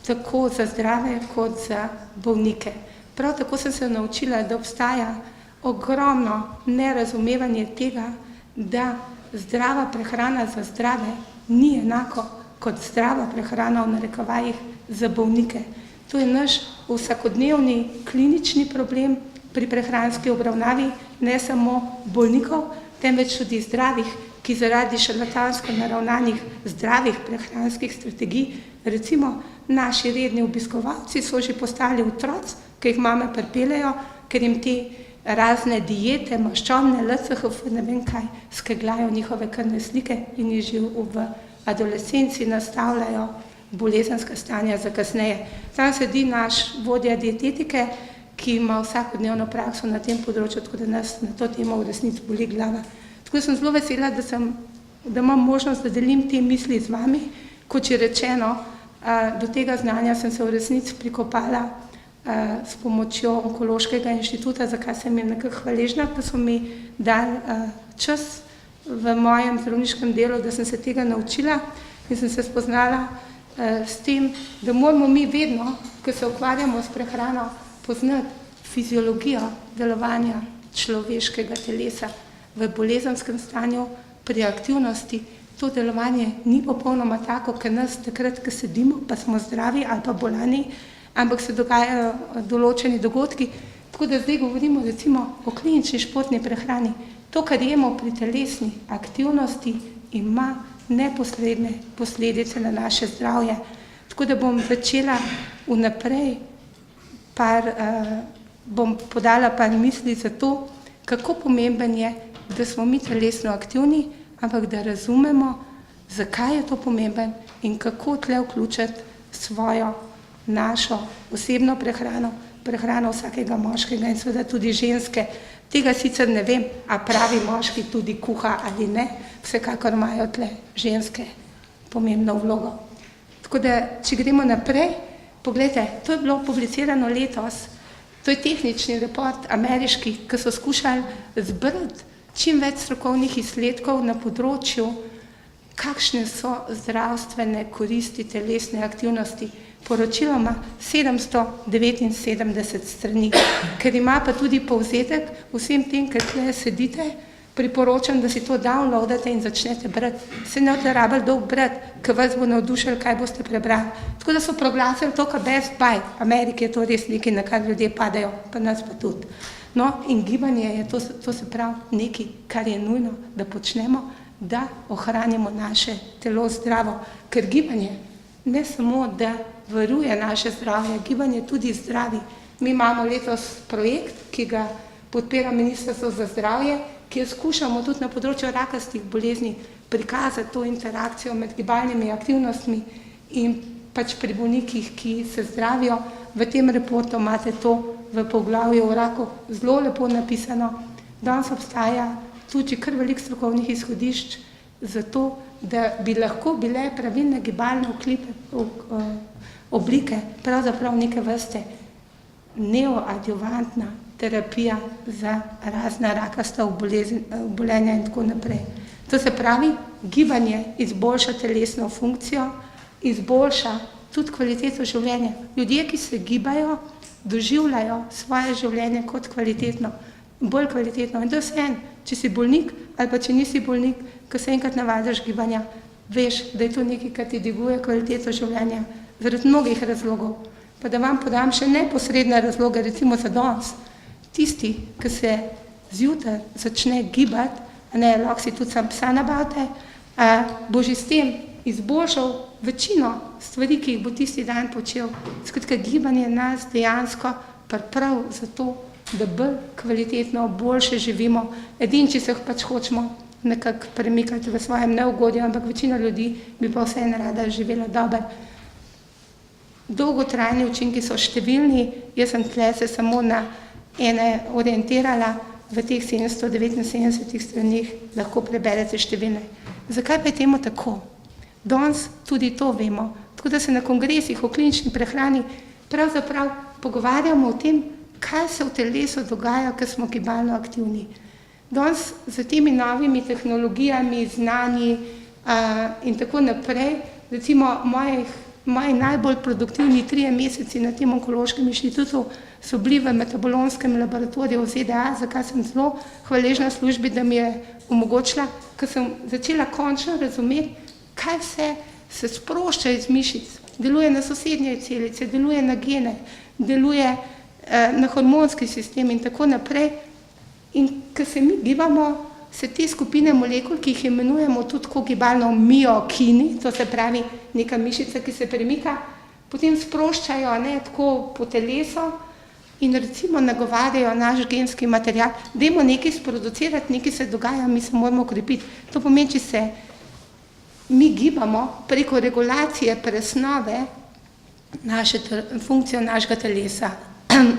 tako za zdrave kot za bolnike. Prav tako sem se naučila, da obstaja ogromno nerazumevanje tega, da zdrava prehrana za zdrave ni enako kot zdrava prehrana v narekovajih za bolnike. To je naš vsakodnevni klinični problem pri prehranski obravnavi, ne samo bolnikov, temveč tudi zdravih, ki zaradi šarlatansko naravnanih zdravih prehranskih strategij, recimo naši redni obiskovalci so že postali otroci, ki jih mame pripeljejo, ker jim te razne diete, maščobne, LCHF, ne vem kaj, skegljajo njihove krvne slike in jih že v adolescenci nastavljajo bolezenska stanja za kasneje. Tam sedi naš vodja dietetike, ki ima vsakodnevno prakso na tem področju, tako da nas na to temo v resnici boli glava. Tako sem zelo vesela, da imam možnost, da delim te misli z vami. Kot je rečeno, do tega znanja sem se v resnici prikopala s pomočjo Onkološkega inštituta, za kar sem jim nekako hvaležna, da so mi dali čas v mojem zdravniškem delu, da sem se tega naučila in sem se spoznala s tem, da moramo mi vedno, ko se ukvarjamo s prehrano, poznati fiziologijo delovanja človeškega telesa v bolezenskem stanju, pri aktivnosti. To delovanje ni popolnoma tako, ker nas takrat, ko sedimo, pa smo zdravi ali pa bolani, ampak se dogajajo določeni dogodki. Tako da zdaj govorimo recimo o klinični športni prehrani. To, kar jemo pri telesni aktivnosti, ima neposredne posledice na naše zdravje. Tako da bom začela vnaprej, bom podala par misli za to, kako pomemben je, da smo mi telesno aktivni, ampak da razumemo, zakaj je to pomemben in kako tle vključiti svojo, našo osebno prehrano, prehrano vsakega moškega in seveda tudi ženske. Tega sicer ne vem, a pravi moški tudi kuha ali ne, vsekakor imajo tle ženske pomembno vlogo. Tako da, če gremo naprej, poglejte, to je bilo publicirano letos, to je tehnični report ameriški, ki so skušali zbrati čim več strokovnih izsledkov na področju, kakšne so zdravstvene koristi telesne aktivnosti. Poročilo ima 779 strani, ker ima pa tudi povzetek vsem tem, ker tle sedite, priporočam, da si to downloadate in začnete brati. Se ne boste rabili dolgo brati, ker vas bo navdušilo, kaj boste prebrali. Tako da so proglasili to, kar best buy. Ameriki je to res nekaj, na kar ljudje padajo, pa nas pa tudi. No, in gibanje je to se pravi nekaj, kar je nujno, da počnemo, da ohranimo naše telo zdravo. Ker gibanje ne samo, da varuje naše zdravje, gibanje tudi zdravi. Mi imamo letos projekt, ki ga podpira Ministrstvo za zdravje, kjer skušamo tudi na področju rakastih bolezni prikazati to interakcijo med gibalnimi aktivnostmi in pač pri bolnikih, ki se zdravijo. V tem reportu imate to v poglavju o raku zelo lepo napisano. Danes obstaja tudi kar veliko strokovnih izhodišč za to, da bi lahko bile pravilne gibalne oblike pravzaprav neke vrste neoadjuvantna terapija za razna rakasta obolenja in tako naprej. To se pravi, gibanje izboljša telesno funkcijo, izboljša tudi kvaliteto življenja. Ljudje, ki se gibajo, doživljajo svoje življenje kot kvalitetno, bolj kvalitetno. In to je vseeno, če si bolnik ali pa če nisi bolnik, ko se enkrat navadiš gibanja, veš, da je to nekaj, kar ti dviguje kvaliteto življenja zaradi mnogih razlogov. Pa da vam podam še neposredne razloge, recimo za danes. Tisti, ki se zjutraj začne gibati, lahko si tudi sam psa nabavite, bo že s tem izboljšal večino stvari, ki jih bo tisti dan počel. Skratka, gibanje nas dejansko prav zato, da bolj kvalitetno, boljše živimo. Edini, če se pač hočemo nekako premikati v svojem neugodju, ampak večina ljudi bi pa vseeno rada živela dobro. Dolgotrajni učinki so številni, jaz sem tle se samo na ene orientirala, v teh 779 stranih lahko preberete številne. Zakaj pa je temu tako? Danes tudi to vemo, tako da se na kongresih o klinični prehrani pravzaprav pogovarjamo o tem, kaj se v telesu dogaja, ko smo gibalno aktivni. Danes z temi novimi tehnologijami, znanji in tako naprej, recimo moji najbolj produktivni 3 meseci na tem onkološkem inštitutu so bili v metabolonskem laboratoriju v ZDA, za kar sem zelo hvaležna službi, da mi je omogočila, ker sem začela končno razumeti, kaj vse se sprošča iz mišic. Deluje na sosednje celice, deluje na gene, deluje na hormonski sistem in tako naprej. In ko se mi gibamo, se te skupine molekul, ki jih imenujemo tudi tako gibalno miokini, to se pravi neka mišica, ki se premika, potem sproščajo tako po telesu in recimo nagovarjajo naš genski material. Dajmo nekaj sproducirati, nekaj se dogaja, mi se moramo ukrepiti. To pomeni, če se mi gibamo preko regulacije presnove, funkcijo našega telesa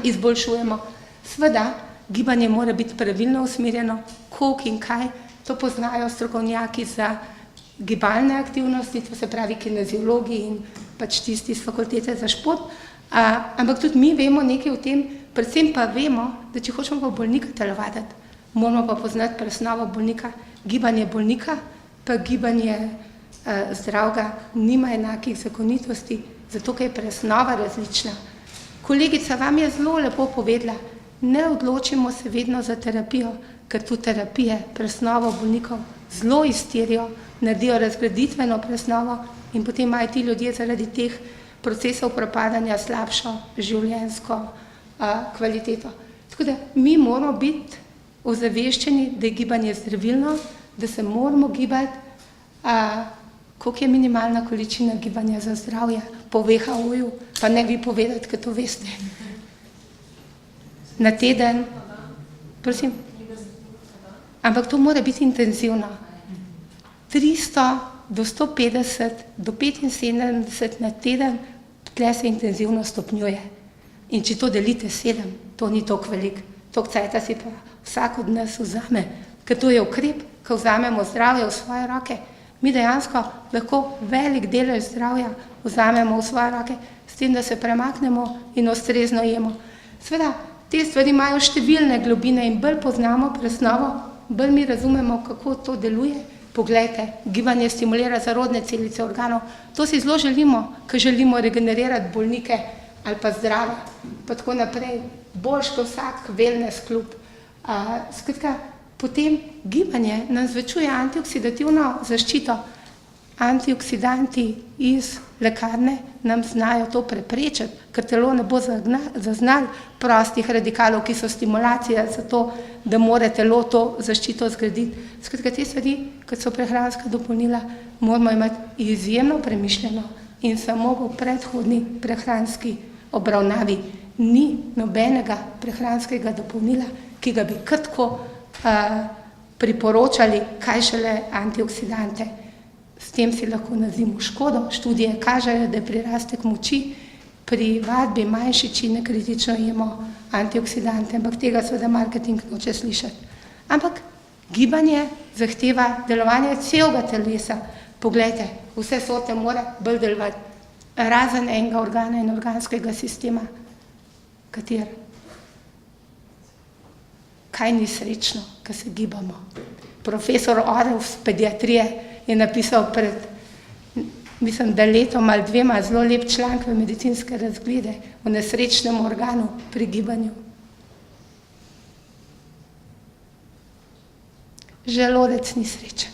izboljšujemo. Sveda, gibanje mora biti pravilno usmerjeno, koliko in kaj, to poznajo strokovnjaki za gibalne aktivnosti, to se pravi kineziologi in pač tisti iz fakultete za šport, ampak tudi mi vemo nekaj o tem, predvsem pa vemo, da če hočemo pa bolnika telovaditi, moramo pa poznati presnovo bolnika, gibanje bolnika, pa gibanje zdravega nima enakih zakonitosti, zato ker je presnova različna. Kolegica vam je zelo lepo povedala, ne odločimo se vedno za terapijo, ker tu terapije presnovo bolnikov zelo iztirijo, naredijo razgraditveno presnovo in potem imajo ti ljudje zaradi teh procesov propadanja slabšo življenjsko kvaliteto. Tako da mi moramo biti ozaveščeni, da je gibanje zdravilno, da se moramo gibati, koliko je minimalna količina gibanja za zdravje po WHO-ju, pa ne vi povedati, ker to veste. Na teden, prosim, ampak to mora biti intenzivno. 300 do 150 do 75 na teden, tle se intenzivno stopnjuje. In če to delite 7, to ni toliko veliko. Toliko cajta si pa vsak od nas vzame, ker to je ukrep, ko vzamemo zdravje v svoje roke. Mi dejansko lahko velik delež zdravja vzamemo v svoje roke, s tem, da se premaknemo in ustrezno jemo. Sveda, te stvari imajo številne globine in bolj poznamo presnovo, bolj mi razumemo, kako to deluje. Poglejte, gibanje stimulira zarodne celice organov. To si zelo želimo, ker želimo regenerirati bolnike ali pa zdrave, pa tako naprej. Boljš kot vsak wellness klub. Skratka, potem gibanje nam zvečuje antioksidativno zaščito. Antioksidanti iz lekarne nam znajo to preprečiti, ker telo ne bo zaznalo prostih radikalov, ki so stimulacija za to, da mora telo to zaščito zgraditi. Skratka, te stvari, kot so prehranska dopolnila, moramo imeti izjemno premišljeno in samo v predhodni prehranski obravnavi. Ni nobenega prehranskega dopolnila, ki ga bi kar tako priporočali, kaj šele antioksidante. S tem si lahko naredimo škodo. Študije kažejo, da je prirastek moči pri vadbi manjši, če ne kritično jemo antioksidante, ampak tega seveda marketing noče slišati. Ampak gibanje zahteva delovanje celega telesa. Poglejte, vse sorte mora bolj delovati, razen enega organa in organskega sistema. Kater? Kaj ni srečno, ko se gibamo? Profesor Orel z pediatrije je napisal pred, mislim, da letom ali dvema zelo lep članek v Medicinske razglede o nesrečnem organu pri gibanju. Želodec ni srečen,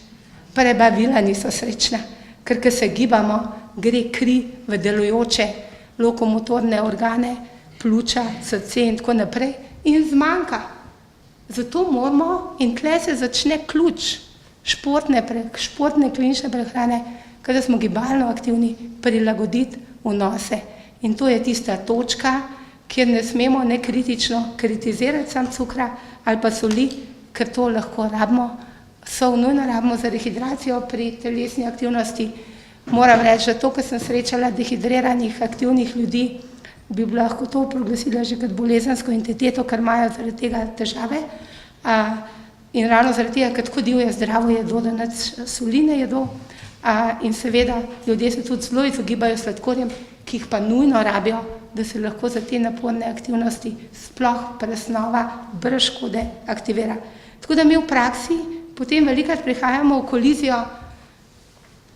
prebavila niso srečna, ker ko se gibamo, gre kri v delujoče lokomotorne organe, pljuča, srce in tako naprej in zmanjka. Zato moramo, in tle se začne ključ športne klinične prehrane, kada smo gibalno aktivni, prilagoditi vnose. In to je tista točka, kjer ne smemo nekritično kritizirati sam cukra ali pa soli, ker to lahko rabimo, sol nujno rabimo za rehidracijo pri telesni aktivnosti. Moram reči, da to, ko sem srečala dehidriranih aktivnih ljudi, bi lahko to proglasila že kot bolezensko entiteto, ker imajo zaradi tega težave. In ravno zaradi tega, ker tako divje zdravo jedo, da nič soli ne jedo. In seveda ljudje se tudi zelo izogibajo sladkorjem, ki jih pa nujno rabijo, da se lahko za te naporne aktivnosti sploh presnova brez škode aktivira. Tako da mi v praksi potem velikrat prihajamo v kolizijo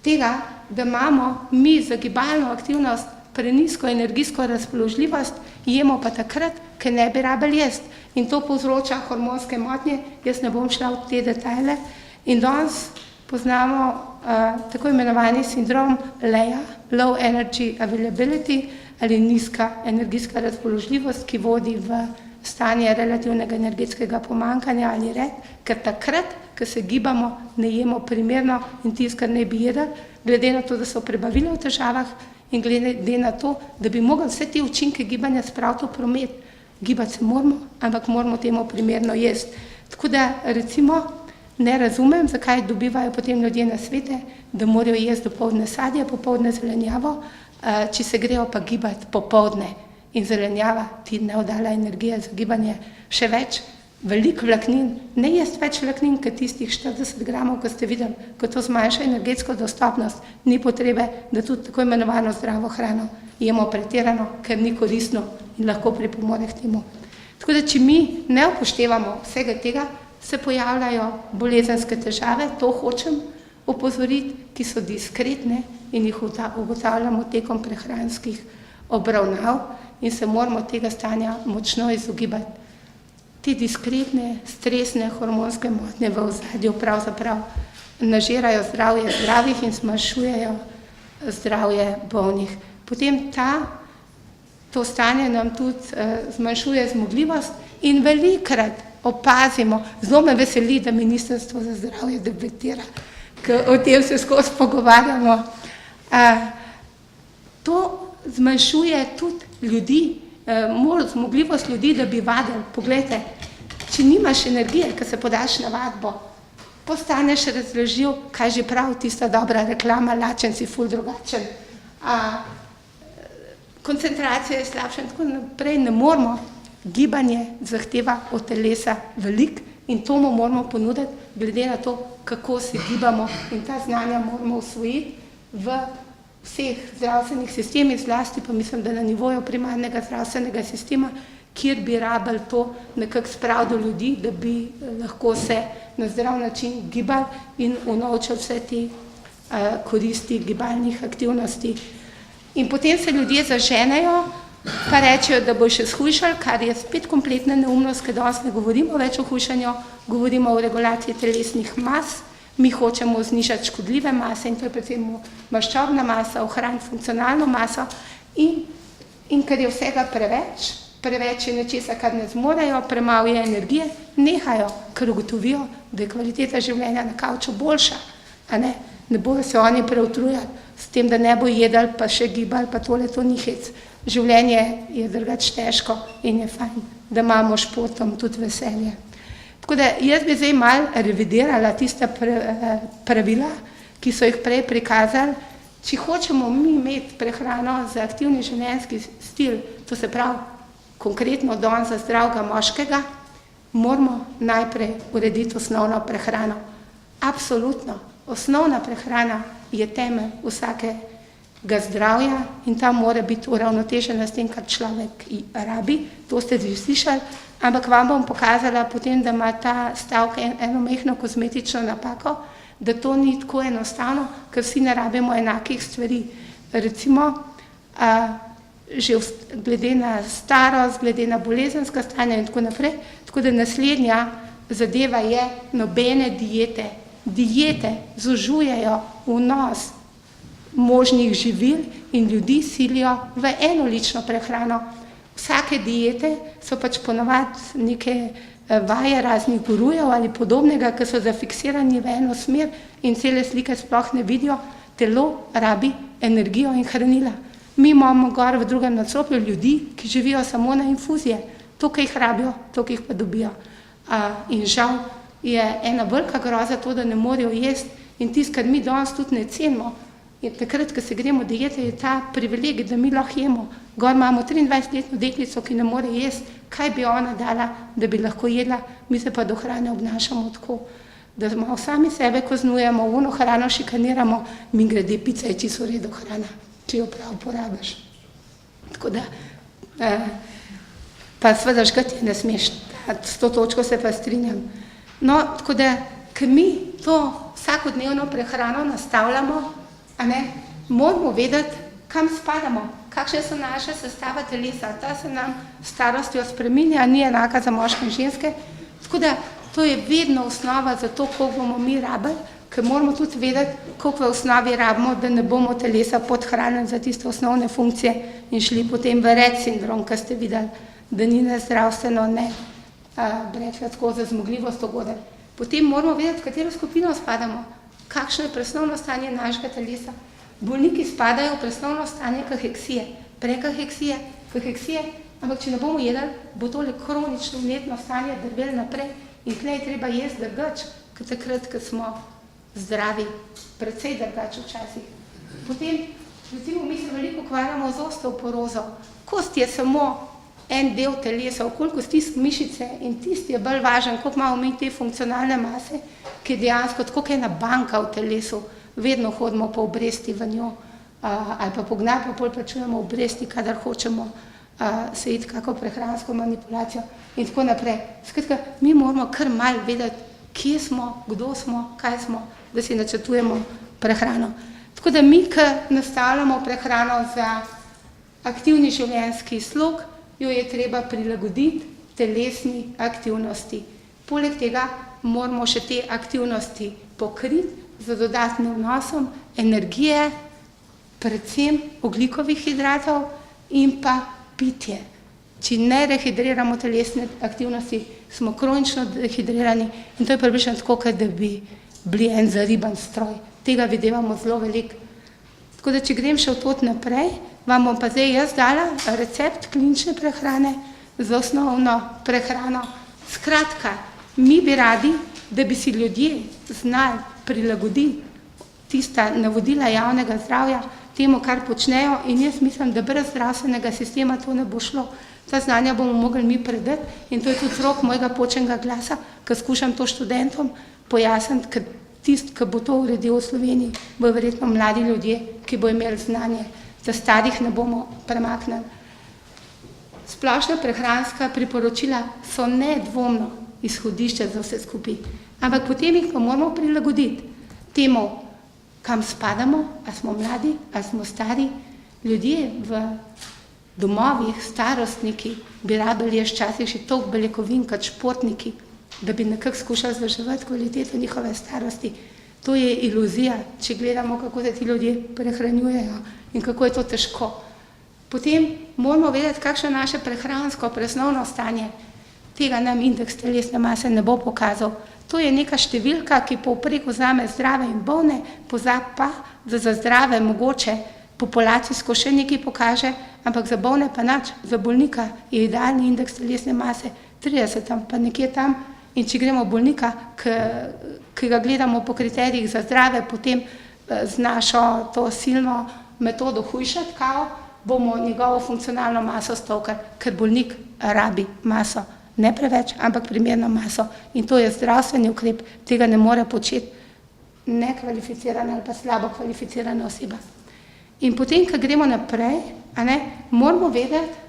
tega, da imamo mi za gibalno aktivnost prenizko energijsko razpoložljivost, jemo pa takrat, ker ne bi rabili jesti. In to povzroča hormonske motnje, jaz ne bom šla v te detajle. In danes poznamo tako imenovani sindrom LEA, Low Energy Availability, ali nizka energijska razpoložljivost, ki vodi v stanje relativnega energetskega pomankanja ali red, ker takrat, ko se gibamo, ne jemo primerno in tisto, kar ne bi jedli, glede na to, da so prebavila v težavah in glede na to, da bi mogli vse te učinke gibanja spraviti v promet. Gibati se moramo, ampak moramo temu primerno jesti. Tako da recimo ne razumem, zakaj dobivajo potem ljudje na svete, da morajo jesti dopoldne sadje, popoldne zelenjavo, če se grejo pa gibati popoldne. In zelenjava ti ne oddala energije za gibanje. Še več, veliko vlaknin, ne jesti več vlaknin, kot tistih 40 gramov, ko ste videli, ko to zmanjša energetsko dostopnost, ni potrebe, da tudi tako imenovano zdravo hrano jemo pretirano, ker ni koristno in lahko pripomore k temu. Tako da, če mi ne upoštevamo vsega tega, se pojavljajo bolezenske težave, to hočem opozoriti, ki so diskretne in jih ugotavljamo tekom prehranskih obravnav in se moramo tega stanja močno izogibati. Te diskretne, stresne hormonske motnje v ozadju pravzaprav nažirajo zdravje zdravih in zmanjšujejo zdravje bolnih. Potem to stanje nam tudi zmanjšuje zmogljivost in velikokrat opazimo, zelo me veseli, da Ministrstvo za zdravje debatira, ker o tem se skozi pogovarjamo. To zmanjšuje tudi ljudi, zmogljivost ljudi, da bi vadili. Poglejte, če nimaš energije, ko se podaš na vadbo, postaneš razložil, kaj že prav tista dobra reklama, lačen si ful drugačen. Koncentracija je slabša in tako naprej. Ne moramo, gibanje zahteva od telesa veliko in to mu moramo ponuditi, glede na to, kako se gibamo in ta znanja moramo usvojiti v vseh zdravstvenih sistemih, zlasti pa mislim, da na nivoju primarnega zdravstvenega sistema, kjer bi rabili to nekako spraviti do ljudi, da bi lahko se na zdrav način gibali in unovčili vse te koristi gibalnih aktivnosti. In potem se ljudje zaženejo, pa rečejo, da bo še shujšali, kar je spet kompletna neumnost, ker danes ne govorimo več o hujšanju, govorimo o regulaciji telesnih mas. Mi hočemo znižati škodljive mase in to je predvsem maščobna masa, ohraniti funkcionalno maso in ker je vsega preveč je nečesa, kar ne zmorejo, premalo je energije, nehajo, ker ugotovijo, da je kvaliteta življenja na kavču boljša, a ne? Ne bojo se oni preutrujali s tem, da ne bo jedli, pa še gibali, pa tole, to ni hec. Življenje je drugače težko in je fajn, da imamo športom tudi veselje. Tako da jaz bi zdaj malo revidirala tista pravila, ki so jih prej prikazali. Če hočemo mi imeti prehrano za aktivni življenjski stil, to se pravi konkretno danes za zdravega moškega, moramo najprej urediti osnovno prehrano. Absolutno. Osnovna prehrana je temelj vsakega zdravja in ta mora biti uravnotežena s tem, kar človek rabi. To ste že slišali, ampak vam bom pokazala potem, da ima ta stavek eno majhno kozmetično napako, da to ni tako enostavno, ker vsi ne rabimo enakih stvari. Recimo, že glede na starost, glede na bolezenska stanja in tako naprej. Tako da naslednja zadeva je nobene diete. Diete zožujejo vnos možnih živil in ljudi silijo v enolično prehrano. Vsake diete so pač ponavadi neke vaje raznih gurujev ali podobnega, ki so zafiksirani v eno smer in cele slike sploh ne vidijo. Telo rabi energijo in hranila. Mi imamo gor v drugem nadstropju ljudi, ki živijo samo na infuzije. To, ki jih rabijo, to, ki jih pa dobijo. In žal je ena velika groza to, da ne morejo jesti in tisto, kar mi danes tudi ne cenimo. In takrat, ko se gremo diete, je ta privilegij, da mi lahko jemo. Gor imamo 23-letno deklico, ki ne more jesti. Kaj bi ona dala, da bi lahko jedla? Mi se pa do hrane obnašamo tako, da malo sami sebe kaznujemo, ono hrano šikaniramo, mi grede pica je čisto v redu hrana, če jo prav porabiš. Tako da, pa seveda žgati ne smeš, s to točko se pa strinjam. No, tako da, ker mi to vsakodnevno prehrano nastavljamo, moramo vedeti, kam spadamo, kakšne so naše sestava telesa. Ta se nam s starostjo spreminja, ni enaka za moške in ženske. Tako da, to je vedno osnova za to, koliko bomo mi rabili, ker moramo tudi vedeti, koliko v osnovi rabimo, da ne bomo telesa podhranili za tiste osnovne funkcije in šli potem v Rett sindrom, kar ste videli, da ni nezdravstveno, ne rekla tako za zmogljivost ugodja. Potem moramo vedeti, v katero skupino spadamo, kakšno je presnovno stanje našega telesa. Bolniki spadajo v presnovno stanje kaheksije, prekaheksije, kaheksije, ampak če ne bomo jedli, bo tole kronično vnetno stanje drvel naprej in tlej treba jesti drgač, kot takrat, ko smo zdravi, precej drgač včasih. Potem, recimo, mi se veliko ukvarjamo z osteoporozo. Kost je samo en del telesa, okoliko stisk mišice in tisti je bolj važen, koliko imamo mi te funkcionalne mase, ki je dejansko tako ena banka v telesu, vedno hodimo po obresti v njo, ali pa pognaj, pa pol plačujemo obresti, kadar hočemo se iti kako prehransko manipulacijo in tako naprej. Skratka, mi moramo kar malo vedeti, kje smo, kdo smo, kaj smo, da si načrtujemo prehrano. Tako da mi, ki nastavljamo prehrano za aktivni življenjski slog, jo je treba prilagoditi telesni aktivnosti. Poleg tega moramo še te aktivnosti pokriti z dodatnim vnosom energije, predvsem ogljikovih hidratov in pa pitje. Če ne rehidriramo telesne aktivnosti, smo kronično dehidrirani in to je približno tako, da bi bili en zariban stroj. Tega videvamo zelo veliko. Tako da, če grem še v to naprej, vam bom pa zdaj jaz dala recept klinične prehrane za osnovno prehrano. Skratka, mi bi radi, da bi si ljudje znali prilagoditi tista navodila javnega zdravja temu, kar počnejo in jaz mislim, da brez zdravstvenega sistema to ne bo šlo. Ta znanja bomo mogli mi predati in to je tudi vzrok mojega počenega glasa, ker skušam to študentom pojasniti, ker tisti, ki bo to uredil v Sloveniji, bo verjetno mladi ljudje, ki bo imeli znanje, da starih ne bomo premaknili. Splošna prehranska priporočila so nedvomno izhodišče za vse skupaj, ampak potem jih pa moramo prilagoditi temu, kam spadamo, a smo mladi, a smo stari. Ljudje v domovih, starostniki bi rabili včasih še toliko beljakovin kot športniki, da bi nekako skušali vzdrževati kvaliteto njihove starosti. To je iluzija, če gledamo, kako se ti ljudje prehranjujejo in kako je to težko. Potem moramo vedeti, kakšno je naše prehransko presnovno stanje. Tega nam indeks telesne mase ne bo pokazal. To je neka številka, ki povprek vzame zdrave in bolne, pozab pa, da za zdrave mogoče populacijsko še nekaj pokaže, ampak za bolne pa nič. Za bolnika je idealni indeks telesne mase 30, pa nekje tam In če gremo bolnika, ki ga gledamo po kriterijih za zdrave, potem z našo to silno metodo hujšati, bomo njegovo funkcionalno maso stolkali, ker bolnik rabi maso. Ne preveč, ampak primerno maso. In to je zdravstveni ukrep, tega ne more početi nekvalificirana ali pa slabo kvalificirana oseba. In potem, ko gremo naprej, moramo vedeti,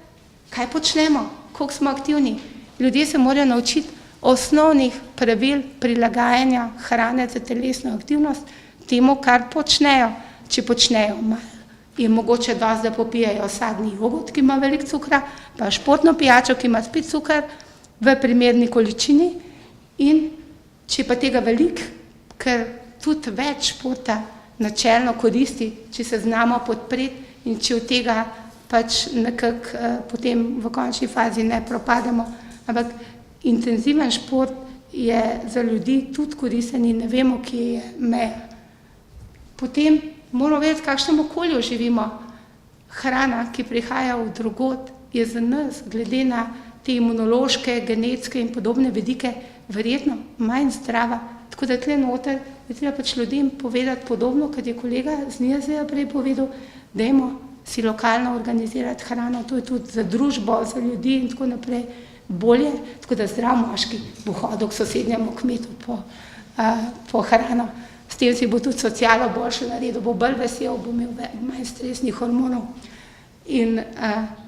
kaj počnemo, koliko smo aktivni. Ljudje se morajo naučiti osnovnih pravil prilagajanja hrane za telesno aktivnost temu, kar počnejo. Če počnejo malo, je mogoče dosti, da popijajo sadni jogurt, ki ima veliko cukra, pa športno pijačo, ki ima spet cukor v primerni količini. In če pa tega veliko, ker tudi več športa načelno koristi, če se znamo podpreti in če od tega pač nekako potem v končni fazi ne propademo. Ampak intenziven šport je za ljudi tudi koristen in ne vemo, kje je meja. Potem moramo vedeti, v kakšnem okolju živimo. Hrana, ki prihaja od drugod, je za nas, glede na te imunološke, genetske in podobne vidike, verjetno manj zdrava. Tako da tle noter je treba pač ljudem povedati podobno, kot je kolega z NIJZ prej povedal, dajmo si lokalno organizirati hrano, to je tudi za družbo, za ljudi in tako naprej bolje, tako da zdrav moški bo hodil k sosednjemu kmetu po hrano. S tem si bo tudi socialo boljše naredil, bo bolj vesel, bo imel manj stresnih hormonov. In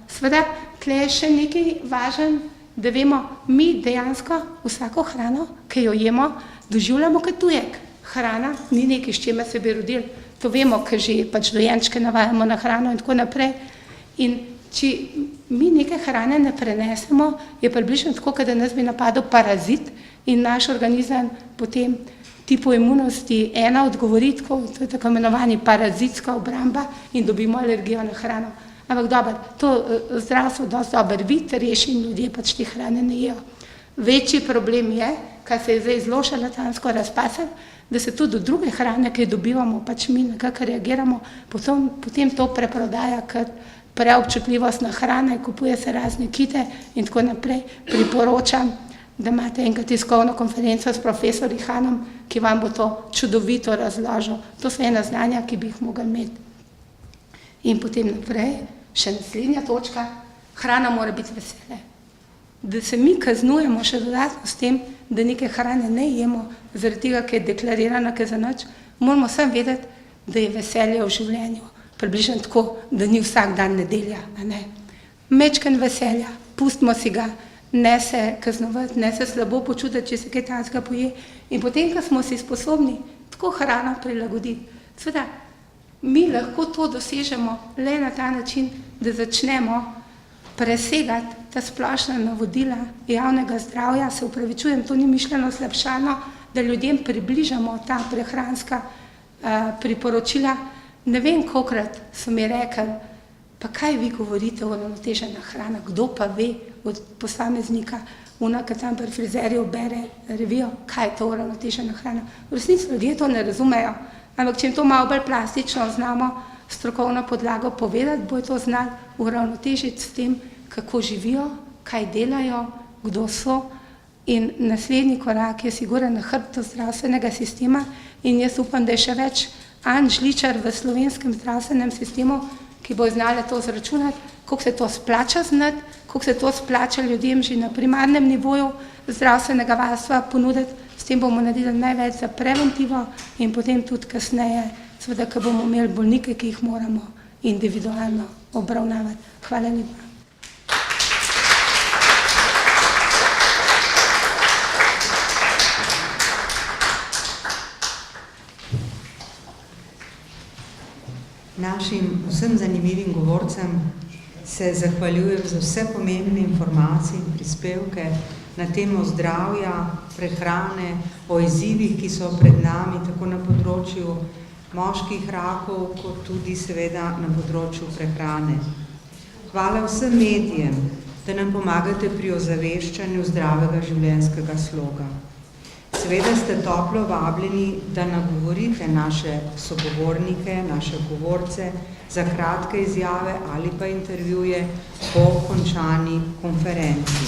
seveda, tle je še nekaj važen, da vemo, mi dejansko vsako hrano, ki jo jemo, doživljamo kot tujek. Hrana ni nekaj, s čemer se bi rodili. To vemo, ker že pač dojenčke navajamo na hrano in tako naprej. In če mi neke hrane ne prenesemo, je približno tako, da nas bi napadel parazit in naš organizem potem tipu imunosti ena odgovori, to je tako imenovani parazitska obramba in dobimo alergijo na hrano. Ampak dobro, to zdravstvo dosti dober vid reši in ljudje pač te hrane ne jejo. Večji problem je, kar se je zdaj zelo šarlatansko razpasal, da se tudi od druge hrane, ki jo dobivamo, pač mi nekako reagiramo, potem to preprodaja kot preobčutljivostna hrana, kupuje se razne kite in tako naprej. Priporočam, da imate enkrat tiskovno konferenco s profesor Hanom, ki vam bo to čudovito razložil. To so ena znanja, ki bi jih mogli imeti. In potem naprej, še naslednja točka, hrana mora biti veselje. Da se mi kaznujemo še dodatno s tem, da neke hrane ne jemo, zaradi tega, ker je deklarirana, ker za nič, moramo samo vedeti, da je veselje v življenju. Približno tako, da ni vsak dan nedelja. Mečken veselja, pustimo si ga, ne se kaznovati, ne se slabo počutiti, če se kaj takega poje. In potem, ko smo si sposobni tako hrano prilagoditi, seveda, mi lahko to dosežemo le na ta način, da začnemo presegati ta splošna navodila javnega zdravja. Se upravičujem, to ni mišljeno slabšalno, da ljudem približamo ta prehranska priporočila. Ne vem, kolikrat so mi rekli, pa kaj vi govorite o uravnotežena hrana, kdo pa ve od posameznika, ki tam pri frizerju bere revijo, kaj je to uravnotežena hrana. V resnici ljudje to ne razumejo, ampak če jim to malo bolj plastično znamo strokovno podlago povedati, bojo to znali uravnotežiti s tem, kako živijo, kaj delajo, kdo so. In naslednji korak je siguren na hrbtu zdravstvenega sistema in jaz upam, da je še več Žličar v slovenskem zdravstvenem sistemu, ki bo znala to zračunati, koliko se to splača znati, koliko se to splača ljudem že na primarnem nivoju zdravstvenega varstva ponuditi. S tem bomo naredili največ za preventivo in potem tudi kasneje, seveda, ko bomo imeli bolnike, ki jih moramo individualno obravnavati. Hvala lepa. Našim vsem zanimivim govorcem se zahvaljujem za vse pomembne informacije in prispevke na temo zdravja, prehrane, o izzivih, ki so pred nami, tako na področju moških rakov, kot tudi seveda na področju prehrane. Hvala vsem medijem, da nam pomagate pri ozaveščanju zdravega življenjskega sloga. Seveda ste toplo vabljeni, da nagovorite naše sogovornike, naše govorce za kratke izjave ali pa intervjuje po končani konferenci.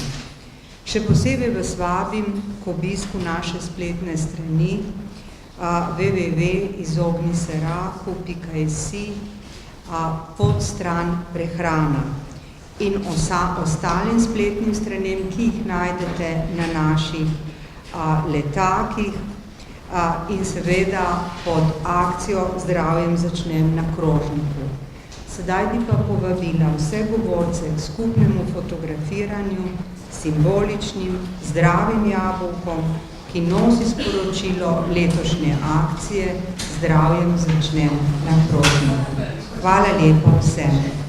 Še posebej vas vabim k obisku naše spletne strani www.izogniseraku.si podstran prehrana in ostalim spletnim stranem, ki jih najdete na naših letakih in seveda pod akcijo Zdravjem začnem na krožniku. Sedaj bi pa povabila vse govorce k skupnemu fotografiranju simboličnim zdravim jabolkom, ki nosi sporočilo letošnje akcije Zdravjem začnem na krožniku. Hvala lepa vsem.